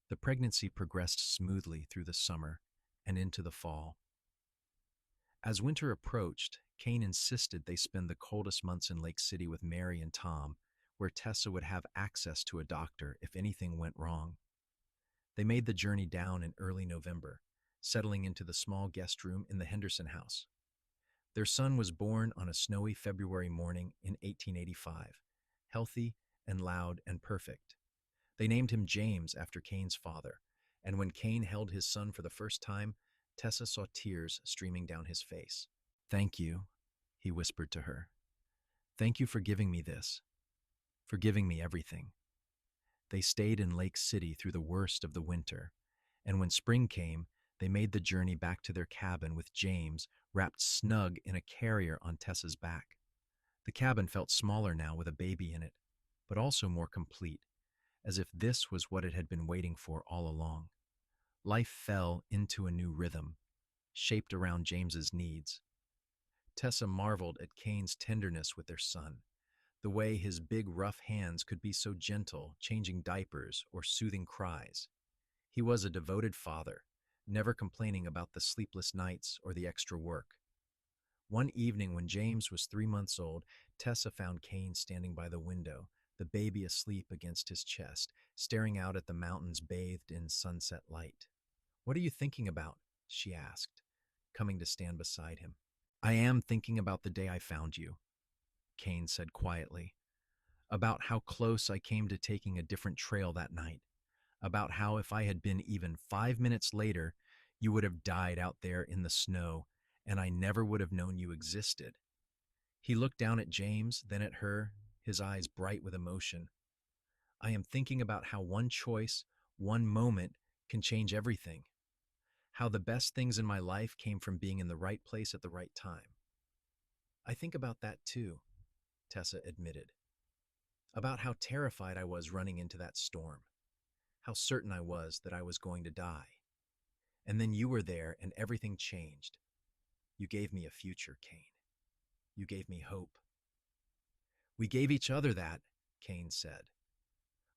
The pregnancy progressed smoothly through the summer and into the fall. As winter approached, Kane insisted they spend the coldest months in Lake City with Mary and Tom, where Tessa would have access to a doctor if anything went wrong. They made the journey down in early November, settling into the small guest room in the Henderson house. Their son was born on a snowy February morning in 1885, healthy and loud and perfect. They named him James after Kane's father, and when Kane held his son for the first time, Tessa saw tears streaming down his face. "Thank you," he whispered to her. "Thank you for giving me this, for giving me everything." They stayed in Lake City through the worst of the winter, and when spring came, they made the journey back to their cabin with James wrapped snug in a carrier on Tessa's back. The cabin felt smaller now with a baby in it, but also more complete, as if this was what it had been waiting for all along. Life fell into a new rhythm. shaped around James's needs. Tessa marveled at Kane's tenderness with their son, the way his big rough hands could be so gentle, changing diapers or soothing cries. He was a devoted father, never complaining about the sleepless nights or the extra work. One evening when James was 3 months old, Tessa found Kane standing by the window, the baby asleep against his chest, staring out at the mountains bathed in sunset light. "What are you thinking about?" she asked, coming to stand beside him. "I am thinking about the day I found you," Kane said quietly, "about how close I came to taking a different trail that night, about how if I had been even 5 minutes later, you would have died out there in the snow, and I never would have known you existed." He looked down at James, then at her, his eyes bright with emotion. "I am thinking about how one choice, one moment, can change everything. How the best things in my life came from being in the right place at the right time." "I think about that too," Tessa admitted. "About how terrified I was running into that storm. How certain I was that I was going to die. And then you were there and everything changed. You gave me a future, Kane. You gave me hope." "We gave each other that," Kane said.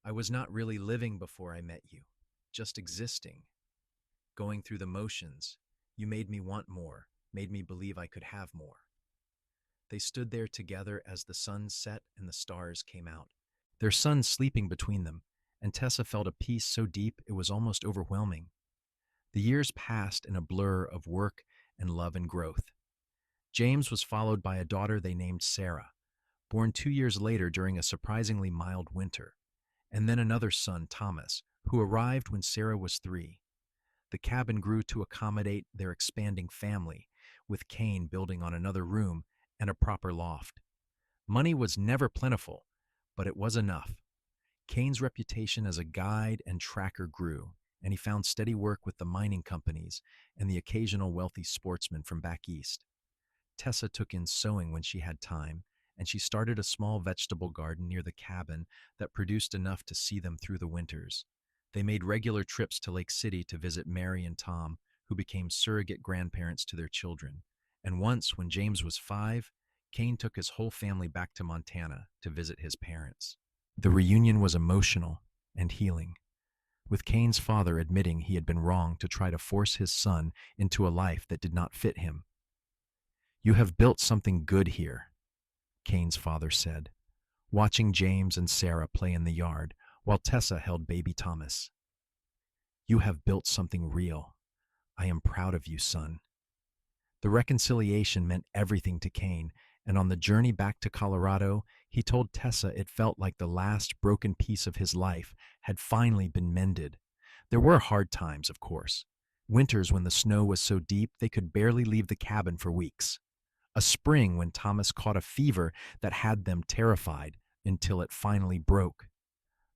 "I was not really living before I met you, just existing, going through the motions. You made me want more, made me believe I could have more." They stood there together as the sun set and the stars came out, their son sleeping between them, and Tessa felt a peace so deep it was almost overwhelming. The years passed in a blur of work and love and growth. James was followed by a daughter they named Sarah, born 2 years later during a surprisingly mild winter, and then another son, Thomas, who arrived when Sarah was 3. The cabin grew to accommodate their expanding family, with Kane building on another room and a proper loft. Money was never plentiful, but it was enough. Kane's reputation as a guide and tracker grew, and he found steady work with the mining companies and the occasional wealthy sportsman from back east. Tessa took in sewing when she had time, and she started a small vegetable garden near the cabin that produced enough to see them through the winters. They made regular trips to Lake City to visit Mary and Tom, who became surrogate grandparents to their children. And once, when James was 5, Kane took his whole family back to Montana to visit his parents. The reunion was emotional and healing, with Kane's father admitting he had been wrong to try to force his son into a life that did not fit him. "You have built something good here," Kane's father said, watching James and Sarah play in the yard while Tessa held baby Thomas. "You have built something real. I am proud of you, son." The reconciliation meant everything to Kane, and on the journey back to Colorado, he told Tessa it felt like the last broken piece of his life had finally been mended. There were hard times, of course. Winters when the snow was so deep they could barely leave the cabin for weeks. A spring when Thomas caught a fever that had them terrified until it finally broke.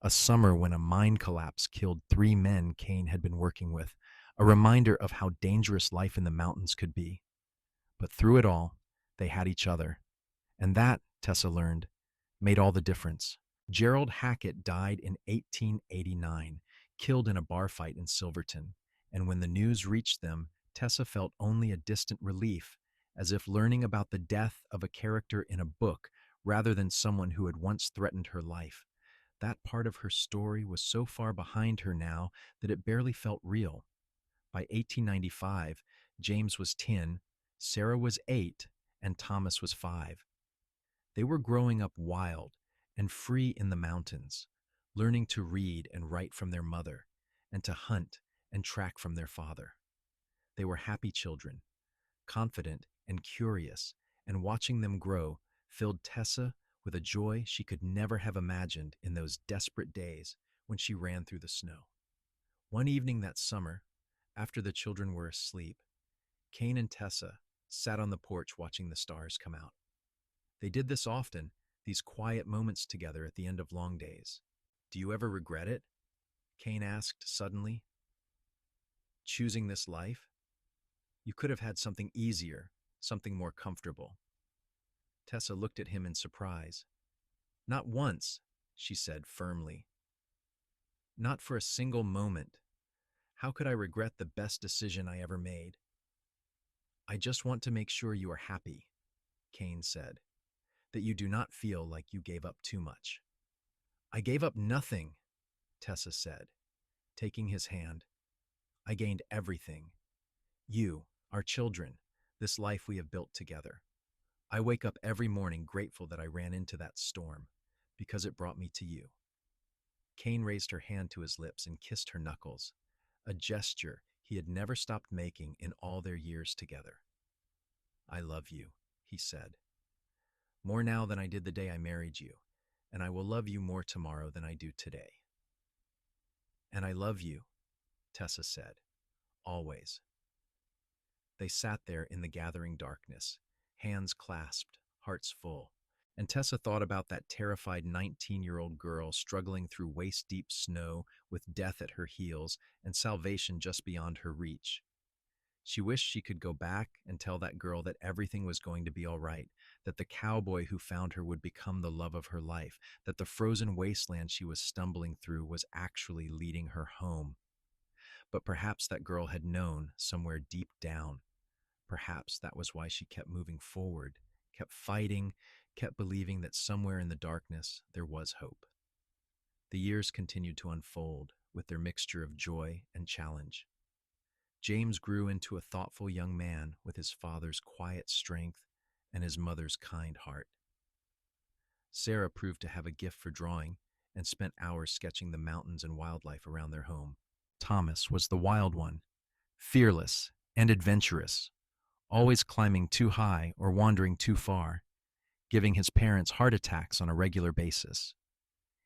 A summer when a mine collapse killed 3 men Kane had been working with, a reminder of how dangerous life in the mountains could be. But through it all, they had each other. And that, Tessa learned, made all the difference. Gerald Hackett died in 1889, killed in a bar fight in Silverton. And when the news reached them, Tessa felt only a distant relief, as if learning about the death of a character in a book rather than someone who had once threatened her life. That part of her story was so far behind her now that it barely felt real. By 1895, James was 10, Sarah was 8, and Thomas was 5. They were growing up wild and free in the mountains, learning to read and write from their mother, and to hunt and track from their father. They were happy children, confident and curious, and watching them grow filled Tessa with a joy she could never have imagined in those desperate days when she ran through the snow. One evening that summer, after the children were asleep, Kane and Tessa sat on the porch watching the stars come out. They did this often, these quiet moments together at the end of long days. "Do you ever regret it?" Kane asked suddenly. "Choosing this life? You could have had something easier, something more comfortable." Tessa looked at him in surprise. "Not once," she said firmly. "Not for a single moment. How could I regret the best decision I ever made?" I just want to make sure you are happy, Kane said, that you do not feel like you gave up too much. I gave up nothing, Tessa said, taking his hand. I gained everything. You, our children, this life we have built together. I wake up every morning grateful that I ran into that storm, because it brought me to you. Kane raised her hand to his lips and kissed her knuckles, a gesture he had never stopped making in all their years together. I love you, he said, more now than I did the day I married you, and I will love you more tomorrow than I do today. And I love you, Tessa said, always. They sat there in the gathering darkness, hands clasped, hearts full, and Tessa thought about that terrified 19-year-old girl struggling through waist-deep snow with death at her heels and salvation just beyond her reach. She wished she could go back and tell that girl that everything was going to be all right, that the cowboy who found her would become the love of her life, that the frozen wasteland she was stumbling through was actually leading her home. But perhaps that girl had known somewhere deep down. Perhaps that was why she kept moving forward, kept fighting, kept believing that somewhere in the darkness there was hope. The years continued to unfold with their mixture of joy and challenge. James grew into a thoughtful young man with his father's quiet strength and his mother's kind heart. Sarah proved to have a gift for drawing and spent hours sketching the mountains and wildlife around their home. Thomas was the wild one, fearless and adventurous, always climbing too high or wandering too far, giving his parents heart attacks on a regular basis.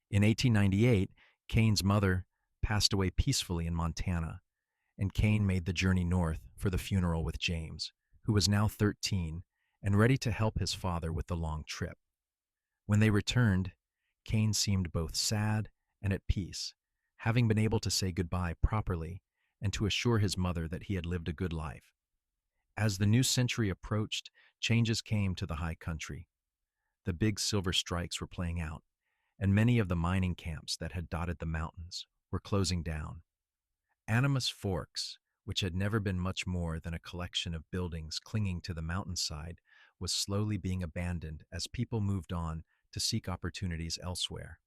In 1898, Kane's mother passed away peacefully in Montana, and Kane made the journey north for the funeral with James, who was now 13 and ready to help his father with the long trip. When they returned, Kane seemed both sad and at peace, having been able to say goodbye properly and to assure his mother that he had lived a good life. As the new century approached, changes came to the high country. The big silver strikes were playing out, and many of the mining camps that had dotted the mountains were closing down. Animas Forks, which had never been much more than a collection of buildings clinging to the mountainside, was slowly being abandoned as people moved on to seek opportunities elsewhere.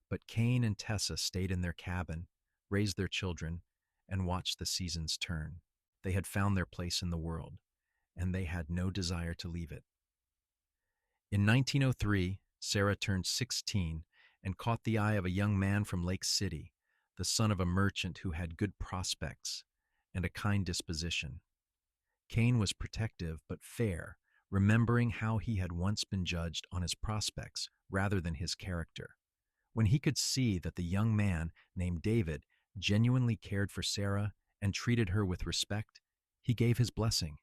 But Kane and Tessa stayed in their cabin, raised their children, and watched the seasons turn. They had found their place in the world, and they had no desire to leave it. In 1903, Sarah turned 16 and caught the eye of a young man from Lake City, the son of a merchant who had good prospects and a kind disposition. Kane was protective but fair, remembering how he had once been judged on his prospects rather than his character. When he could see that the young man named David genuinely cared for Sarah and treated her with respect, he gave his blessing.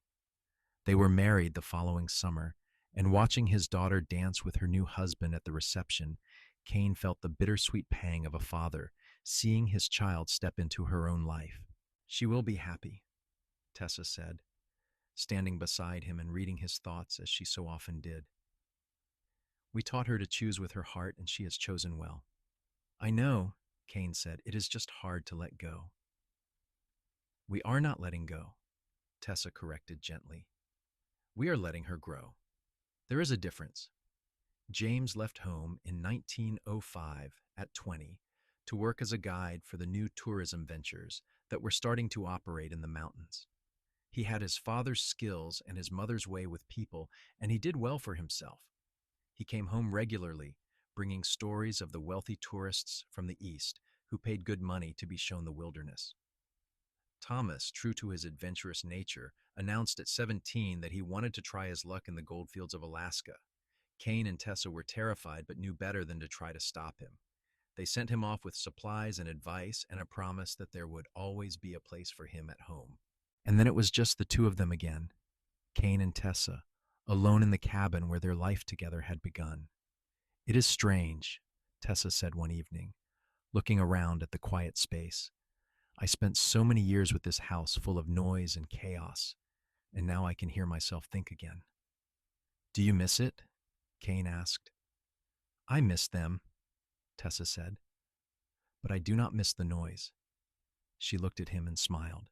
They were married the following summer, and watching his daughter dance with her new husband at the reception, Kane felt the bittersweet pang of a father seeing his child step into her own life. She will be happy, Tessa said, standing beside him and reading his thoughts as she so often did. We taught her to choose with her heart, and she has chosen well. I know, Kane said, it is just hard to let go. We are not letting go, Tessa corrected gently. We are letting her grow. There is a difference. James left home in 1905 at 20 to work as a guide for the new tourism ventures that were starting to operate in the mountains. He had his father's skills and his mother's way with people, and he did well for himself. He came home regularly, bringing stories of the wealthy tourists from the East who paid good money to be shown the wilderness. Thomas, true to his adventurous nature, announced at 17 that he wanted to try his luck in the goldfields of Alaska. Kane and Tessa were terrified but knew better than to try to stop him. They sent him off with supplies and advice and a promise that there would always be a place for him at home. And then it was just the two of them again, Kane and Tessa, alone in the cabin where their life together had begun. It is strange, Tessa said one evening, looking around at the quiet space. I spent so many years with this house full of noise and chaos, and now I can hear myself think again. Do you miss it? Kane asked. I miss them, Tessa said, but I do not miss the noise. She looked at him and smiled.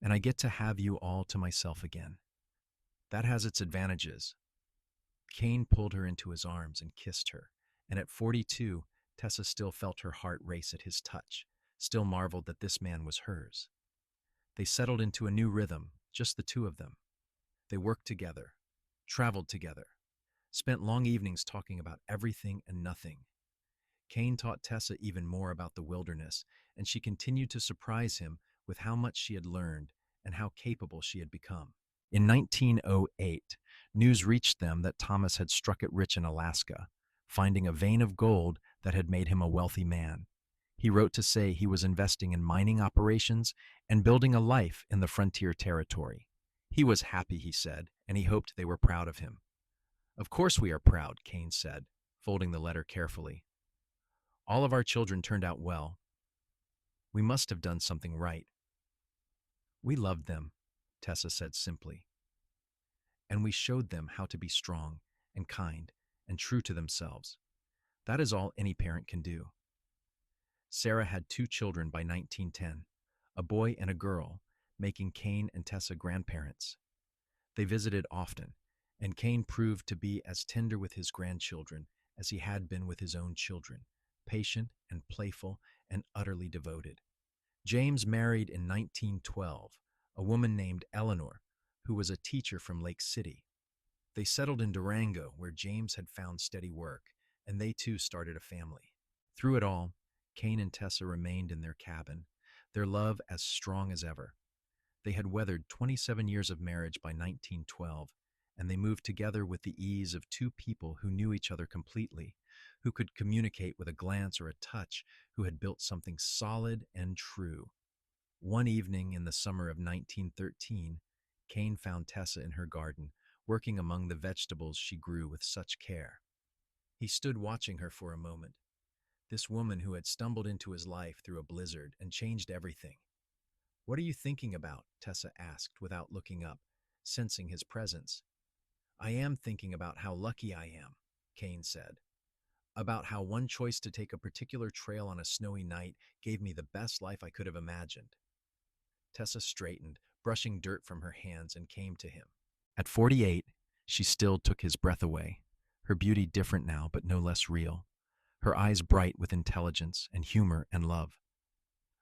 and I get to have you all to myself again. That has its advantages. Kane pulled her into his arms and kissed her, and at 42, Tessa still felt her heart race at his touch, still marveled that this man was hers. They settled into a new rhythm, just the two of them. They worked together, traveled together, spent long evenings talking about everything and nothing. Kane taught Tessa even more about the wilderness, and she continued to surprise him with how much she had learned and how capable she had become. In 1908, news reached them that Thomas had struck it rich in Alaska, finding a vein of gold that had made him a wealthy man. He wrote to say he was investing in mining operations and building a life in the frontier territory. He was happy, he said, and he hoped they were proud of him. Of course we are proud, Kane said, folding the letter carefully. All of our children turned out well. We must have done something right. We loved them, Tessa said simply. And we showed them how to be strong and kind and true to themselves. That is all any parent can do. Sarah had 2 children by 1910, a boy and a girl, making Kane and Tessa grandparents. They visited often, and Kane proved to be as tender with his grandchildren as he had been with his own children, patient and playful and utterly devoted. James married in 1912 a woman named Eleanor, who was a teacher from Lake City. They settled in Durango, where James had found steady work, and they too started a family. Through it all, Kane and Tessa remained in their cabin, their love as strong as ever. They had weathered 27 years of marriage by 1912, and they moved together with the ease of 2 people who knew each other completely, who could communicate with a glance or a touch, who had built something solid and true. One evening in the summer of 1913, Kane found Tessa in her garden, working among the vegetables she grew with such care. He stood watching her for a moment, this woman who had stumbled into his life through a blizzard and changed everything. "What are you thinking about?" Tessa asked without looking up, sensing his presence. "I am thinking about how lucky I am," Kane said. "About how one choice to take a particular trail on a snowy night gave me the best life I could have imagined." Tessa straightened, brushing dirt from her hands, and came to him. At 48, she still took his breath away, her beauty different now but no less real, her eyes bright with intelligence and humor and love.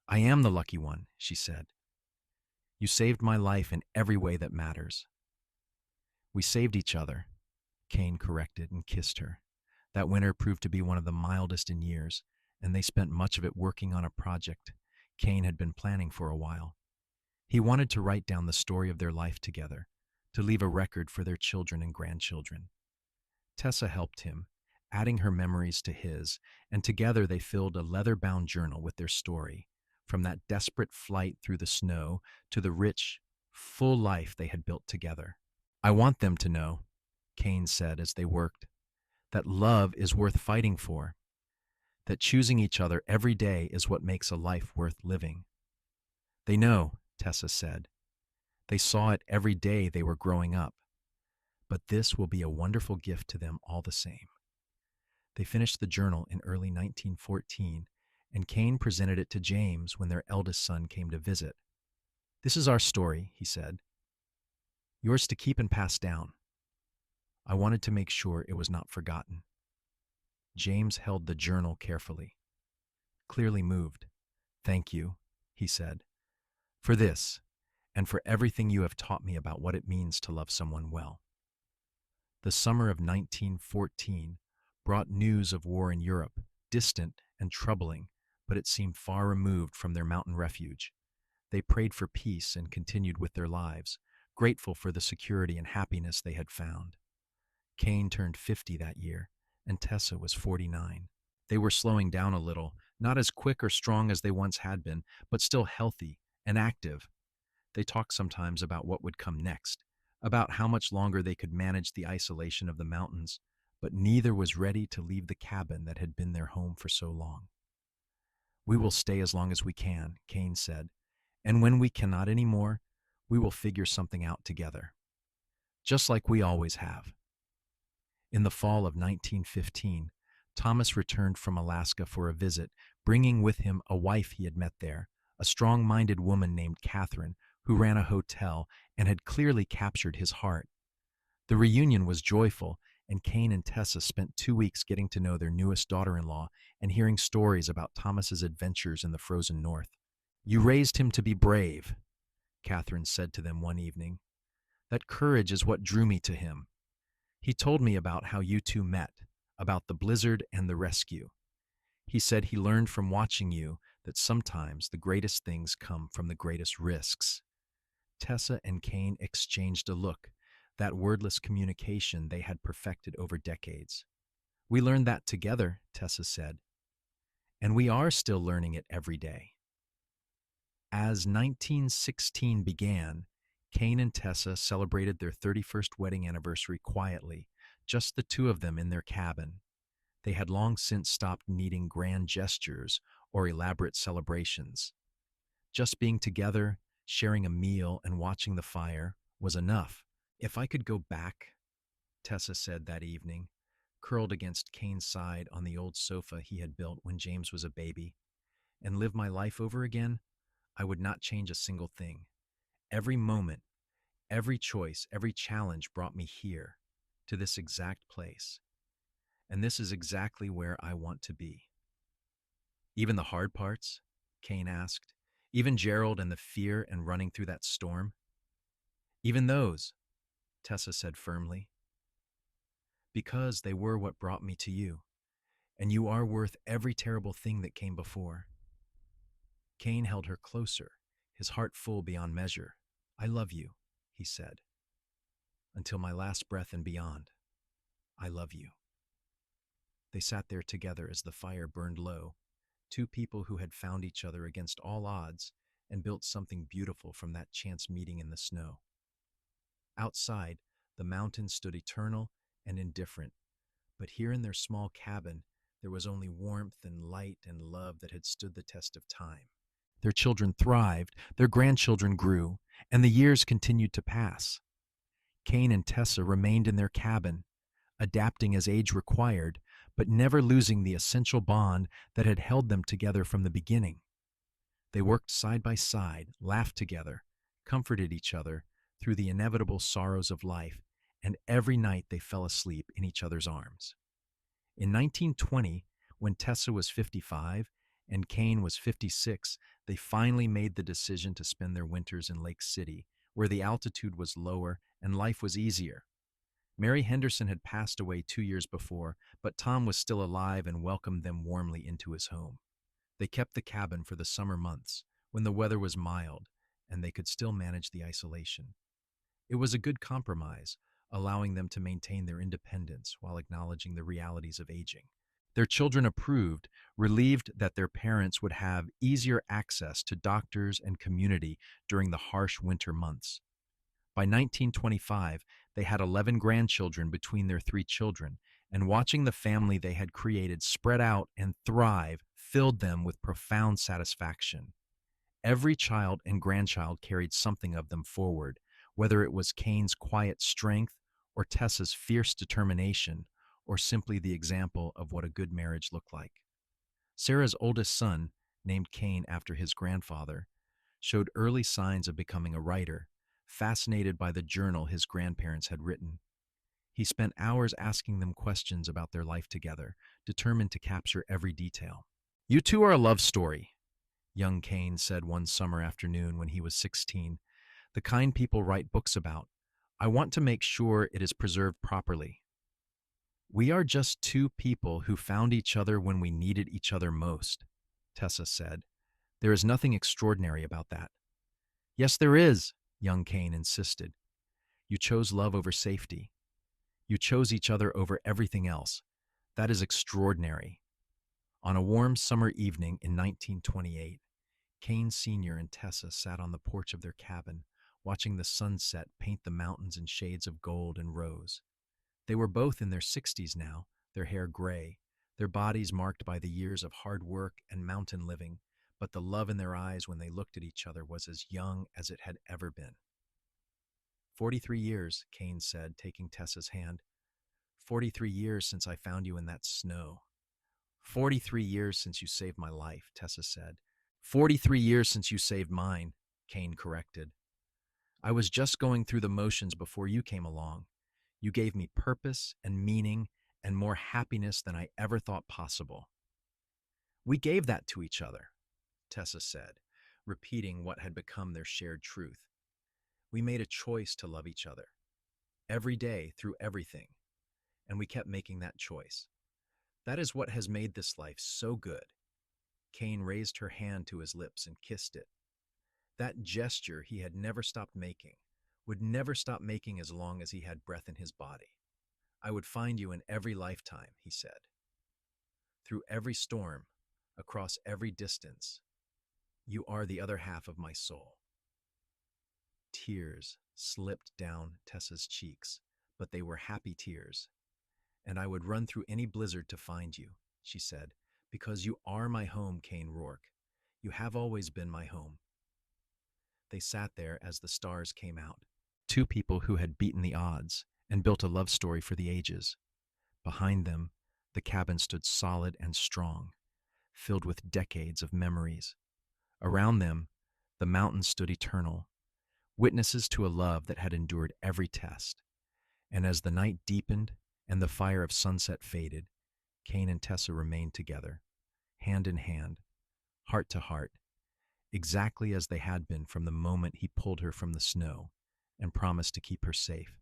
"I am the lucky one," she said. "You saved my life in every way that matters." "We saved each other," Kane corrected and kissed her. That winter proved to be one of the mildest in years, and they spent much of it working on a project Kane had been planning for a while. He wanted to write down the story of their life together, to leave a record for their children and grandchildren. Tessa helped him, adding her memories to his, and together they filled a leather-bound journal with their story, from that desperate flight through the snow to the rich, full life they had built together. "I want them to know," Kane said as they worked, "that love is worth fighting for, that choosing each other every day is what makes a life worth living." "They know," Tessa said. "They saw it every day they were growing up. But this will be a wonderful gift to them all the same." They finished the journal in early 1914, and Kane presented it to James when their eldest son came to visit. "This is our story," he said. "Yours to keep and pass down. I wanted to make sure it was not forgotten." James held the journal carefully, clearly moved. "Thank you," he said, "for this, and for everything you have taught me about what it means to love someone well." The summer of 1914 brought news of war in Europe, distant and troubling, but it seemed far removed from their mountain refuge. They prayed for peace and continued with their lives, grateful for the security and happiness they had found. Kane turned 50 that year, and Tessa was 49. They were slowing down a little, not as quick or strong as they once had been, but still healthy and active. They talked sometimes about what would come next, about how much longer they could manage the isolation of the mountains, but neither was ready to leave the cabin that had been their home for so long. "We will stay as long as we can," Kane said, "and when we cannot anymore, we will figure something out together, just like we always have." In the fall of 1915, Thomas returned from Alaska for a visit, bringing with him a wife he had met there, a strong-minded woman named Catherine, who ran a hotel and had clearly captured his heart. The reunion was joyful, and Kane and Tessa spent 2 weeks getting to know their newest daughter-in-law and hearing stories about Thomas's adventures in the frozen north. "You raised him to be brave," Catherine said to them one evening. "That courage is what drew me to him. He told me about how you two met, about the blizzard and the rescue. He said he learned from watching you that sometimes the greatest things come from the greatest risks." Tessa and Kane exchanged a look, that wordless communication they had perfected over decades. "We learned that together," Tessa said, "and we are still learning it every day." As 1916 began, Kane and Tessa celebrated their 31st wedding anniversary quietly, just the two of them in their cabin. They had long since stopped needing grand gestures or elaborate celebrations. Just being together, sharing a meal, and watching the fire was enough. "If I could go back," Tessa said that evening, curled against Kane's side on the old sofa he had built when James was a baby, "and live my life over again, I would not change a single thing. Every moment, every choice, every challenge brought me here, to this exact place. And this is exactly where I want to be." "Even the hard parts?" Kane asked. "Even Gerald and the fear and running through that storm?" "Even those," Tessa said firmly, "because they were what brought me to you, and you are worth every terrible thing that came before." Kane held her closer, his heart full beyond measure. "I love you," he said. "Until my last breath and beyond. I love you." They sat there together as the fire burned low, two people who had found each other against all odds and built something beautiful from that chance meeting in the snow. Outside, the mountains stood eternal and indifferent, but here in their small cabin, there was only warmth and light and love that had stood the test of time. Their children thrived, their grandchildren grew, and the years continued to pass. Kane and Tessa remained in their cabin, adapting as age required, but never losing the essential bond that had held them together from the beginning. They worked side by side, laughed together, comforted each other through the inevitable sorrows of life, and every night they fell asleep in each other's arms. In 1920, when Tessa was 55 and Kane was 56, they finally made the decision to spend their winters in Lake City, where the altitude was lower and life was easier. Mary Henderson had passed away 2 years before, but Tom was still alive and welcomed them warmly into his home. They kept the cabin for the summer months, when the weather was mild and they could still manage the isolation. It was a good compromise, allowing them to maintain their independence while acknowledging the realities of aging. Their children approved, relieved that their parents would have easier access to doctors and community during the harsh winter months. By 1925, they had 11 grandchildren between their 3 children, and watching the family they had created spread out and thrive filled them with profound satisfaction. Every child and grandchild carried something of them forward, whether it was Kane's quiet strength or Tessa's fierce determination, or simply the example of what a good marriage looked like. Sarah's oldest son, named Kane after his grandfather, showed early signs of becoming a writer, fascinated by the journal his grandparents had written. He spent hours asking them questions about their life together, determined to capture every detail. "You two are a love story," young Kane said one summer afternoon when he was 16. "The kind people write books about. I want to make sure it is preserved properly." "We are just two people who found each other when we needed each other most," Tessa said. "There is nothing extraordinary about that." "Yes, there is," young Kane insisted. "You chose love over safety. You chose each other over everything else. That is extraordinary." On a warm summer evening in 1928, Kane Sr. and Tessa sat on the porch of their cabin, watching the sunset paint the mountains in shades of gold and rose. They were both in their 60s now, their hair gray, their bodies marked by the years of hard work and mountain living, but the love in their eyes when they looked at each other was as young as it had ever been. 43 years, Kane said, taking Tessa's hand. 43 years since I found you in that snow." 43 years since you saved my life," Tessa said. 43 years since you saved mine," Kane corrected. I was just going through the motions before you came along. You gave me purpose and meaning and more happiness than I ever thought possible. We gave that to each other, Tessa said, repeating what had become their shared truth. We made a choice to love each other, every day through everything, and we kept making that choice. That is what has made this life so good. Kane raised her hand to his lips and kissed it. That gesture he had never stopped making, would never stop making as long as he had breath in his body. I would find you in every lifetime, he said. Through every storm, across every distance, you are the other half of my soul. Tears slipped down Tessa's cheeks, but they were happy tears. And I would run through any blizzard to find you, she said, because you are my home, Kane Rourke. You have always been my home. They sat there as the stars came out, two people who had beaten the odds and built a love story for the ages. Behind them, the cabin stood solid and strong, filled with decades of memories. Around them, the mountains stood eternal, witnesses to a love that had endured every test. And as the night deepened and the fire of sunset faded, Kane and Tessa remained together, hand in hand, heart to heart, exactly as they had been from the moment he pulled her from the snow and promised to keep her safe.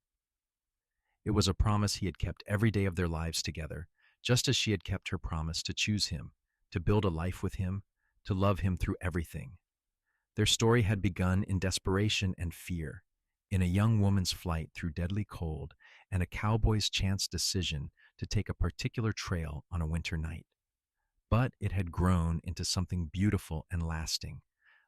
It was a promise he had kept every day of their lives together, just as she had kept her promise to choose him, to build a life with him, to love him through everything. Their story had begun in desperation and fear, in a young woman's flight through deadly cold and a cowboy's chance decision to take a particular trail on a winter night. But it had grown into something beautiful and lasting,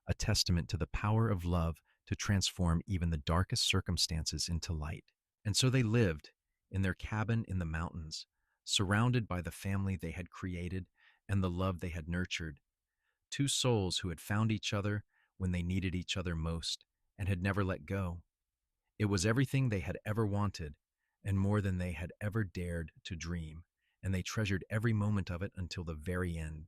a testament to the power of love to transform even the darkest circumstances into light. And so they lived in their cabin in the mountains, surrounded by the family they had created and the love they had nurtured. Two souls who had found each other when they needed each other most and had never let go. It was everything they had ever wanted and more than they had ever dared to dream, and they treasured every moment of it until the very end.